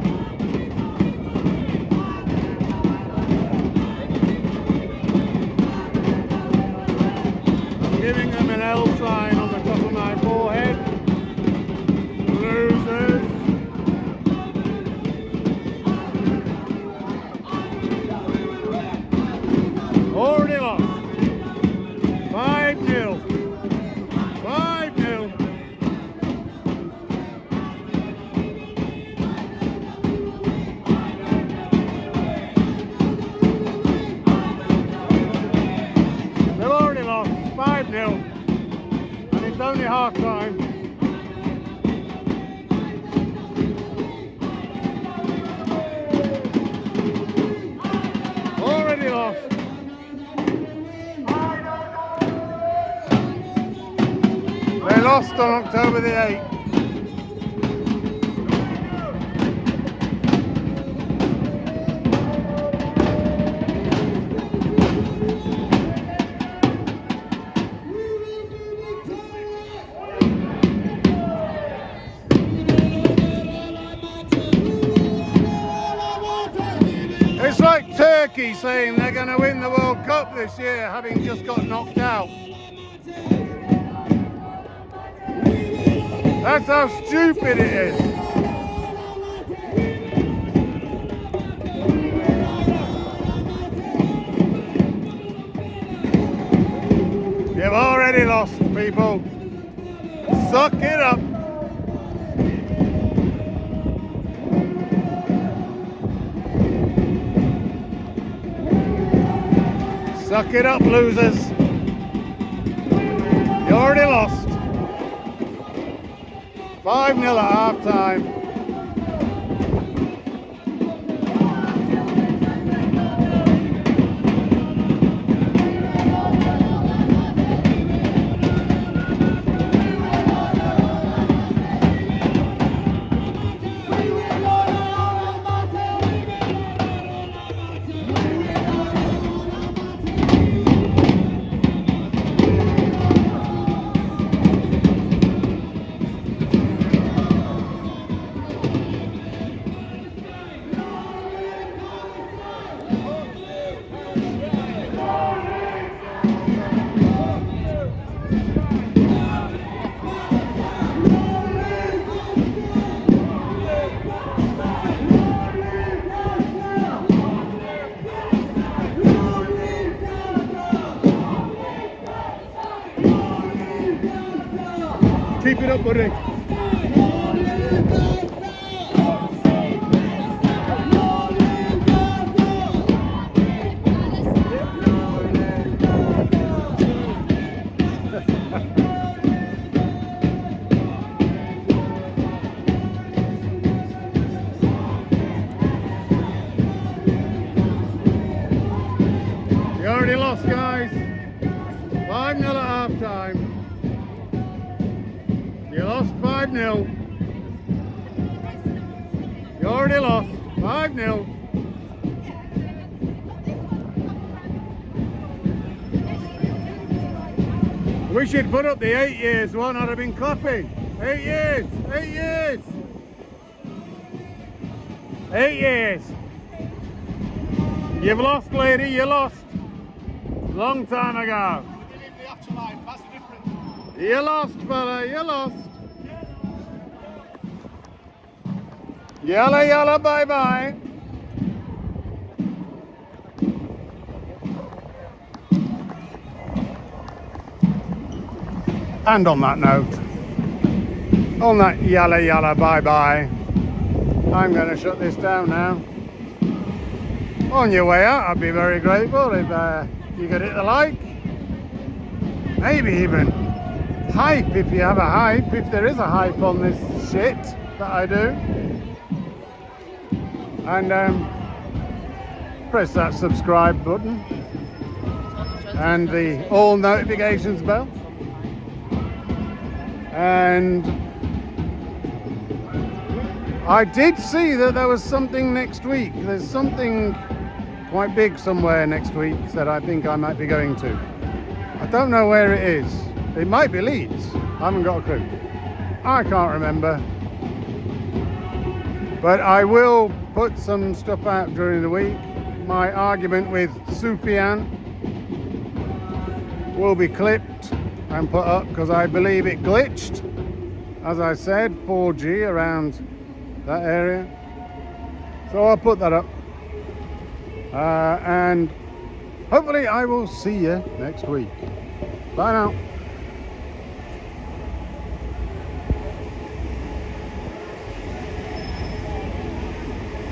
I'm giving them an L sign on the top of my forehead. Losers. Already lost. 5-0. 5-0. They've already lost. 5-0. And it's only half time. Already lost. They lost on October the 8th. It's like Turkey saying they're going to win the World Cup this year, having just got knocked out. That's how stupid it is. You've already lost, people. Suck it up. Suck it up, losers. You already lost. 5-0 at half time. Keep it up, buddy. already lost, guys. 5-0 at half time. You lost 5-0. You already lost 5-0. We should put up the 8 years one. I'd have been clapping. 8 years, 8 years. 8 years. You've lost, lady, you lost. Long time ago. You lost, fella, you lost. Yalla, yalla, bye bye. And on that note, on that yalla, yalla, bye bye, I'm going to shut this down now. On your way out, I'd be very grateful if you could hit the like, maybe even hype if you have a hype, if there is a hype on this shit that I do, and press that subscribe button and the all notifications bell. And I did see that there was something next week. There's something quite big somewhere next week that I think I might be going to. I don't know where it is. It might be Leeds. I haven't got a clue. I can't remember. But I will put some stuff out during the week. My argument with Sufyan will be clipped and put up because I believe it glitched. As I said, 4G around that area. So I'll put that up. And hopefully I will see you next week. Bye now.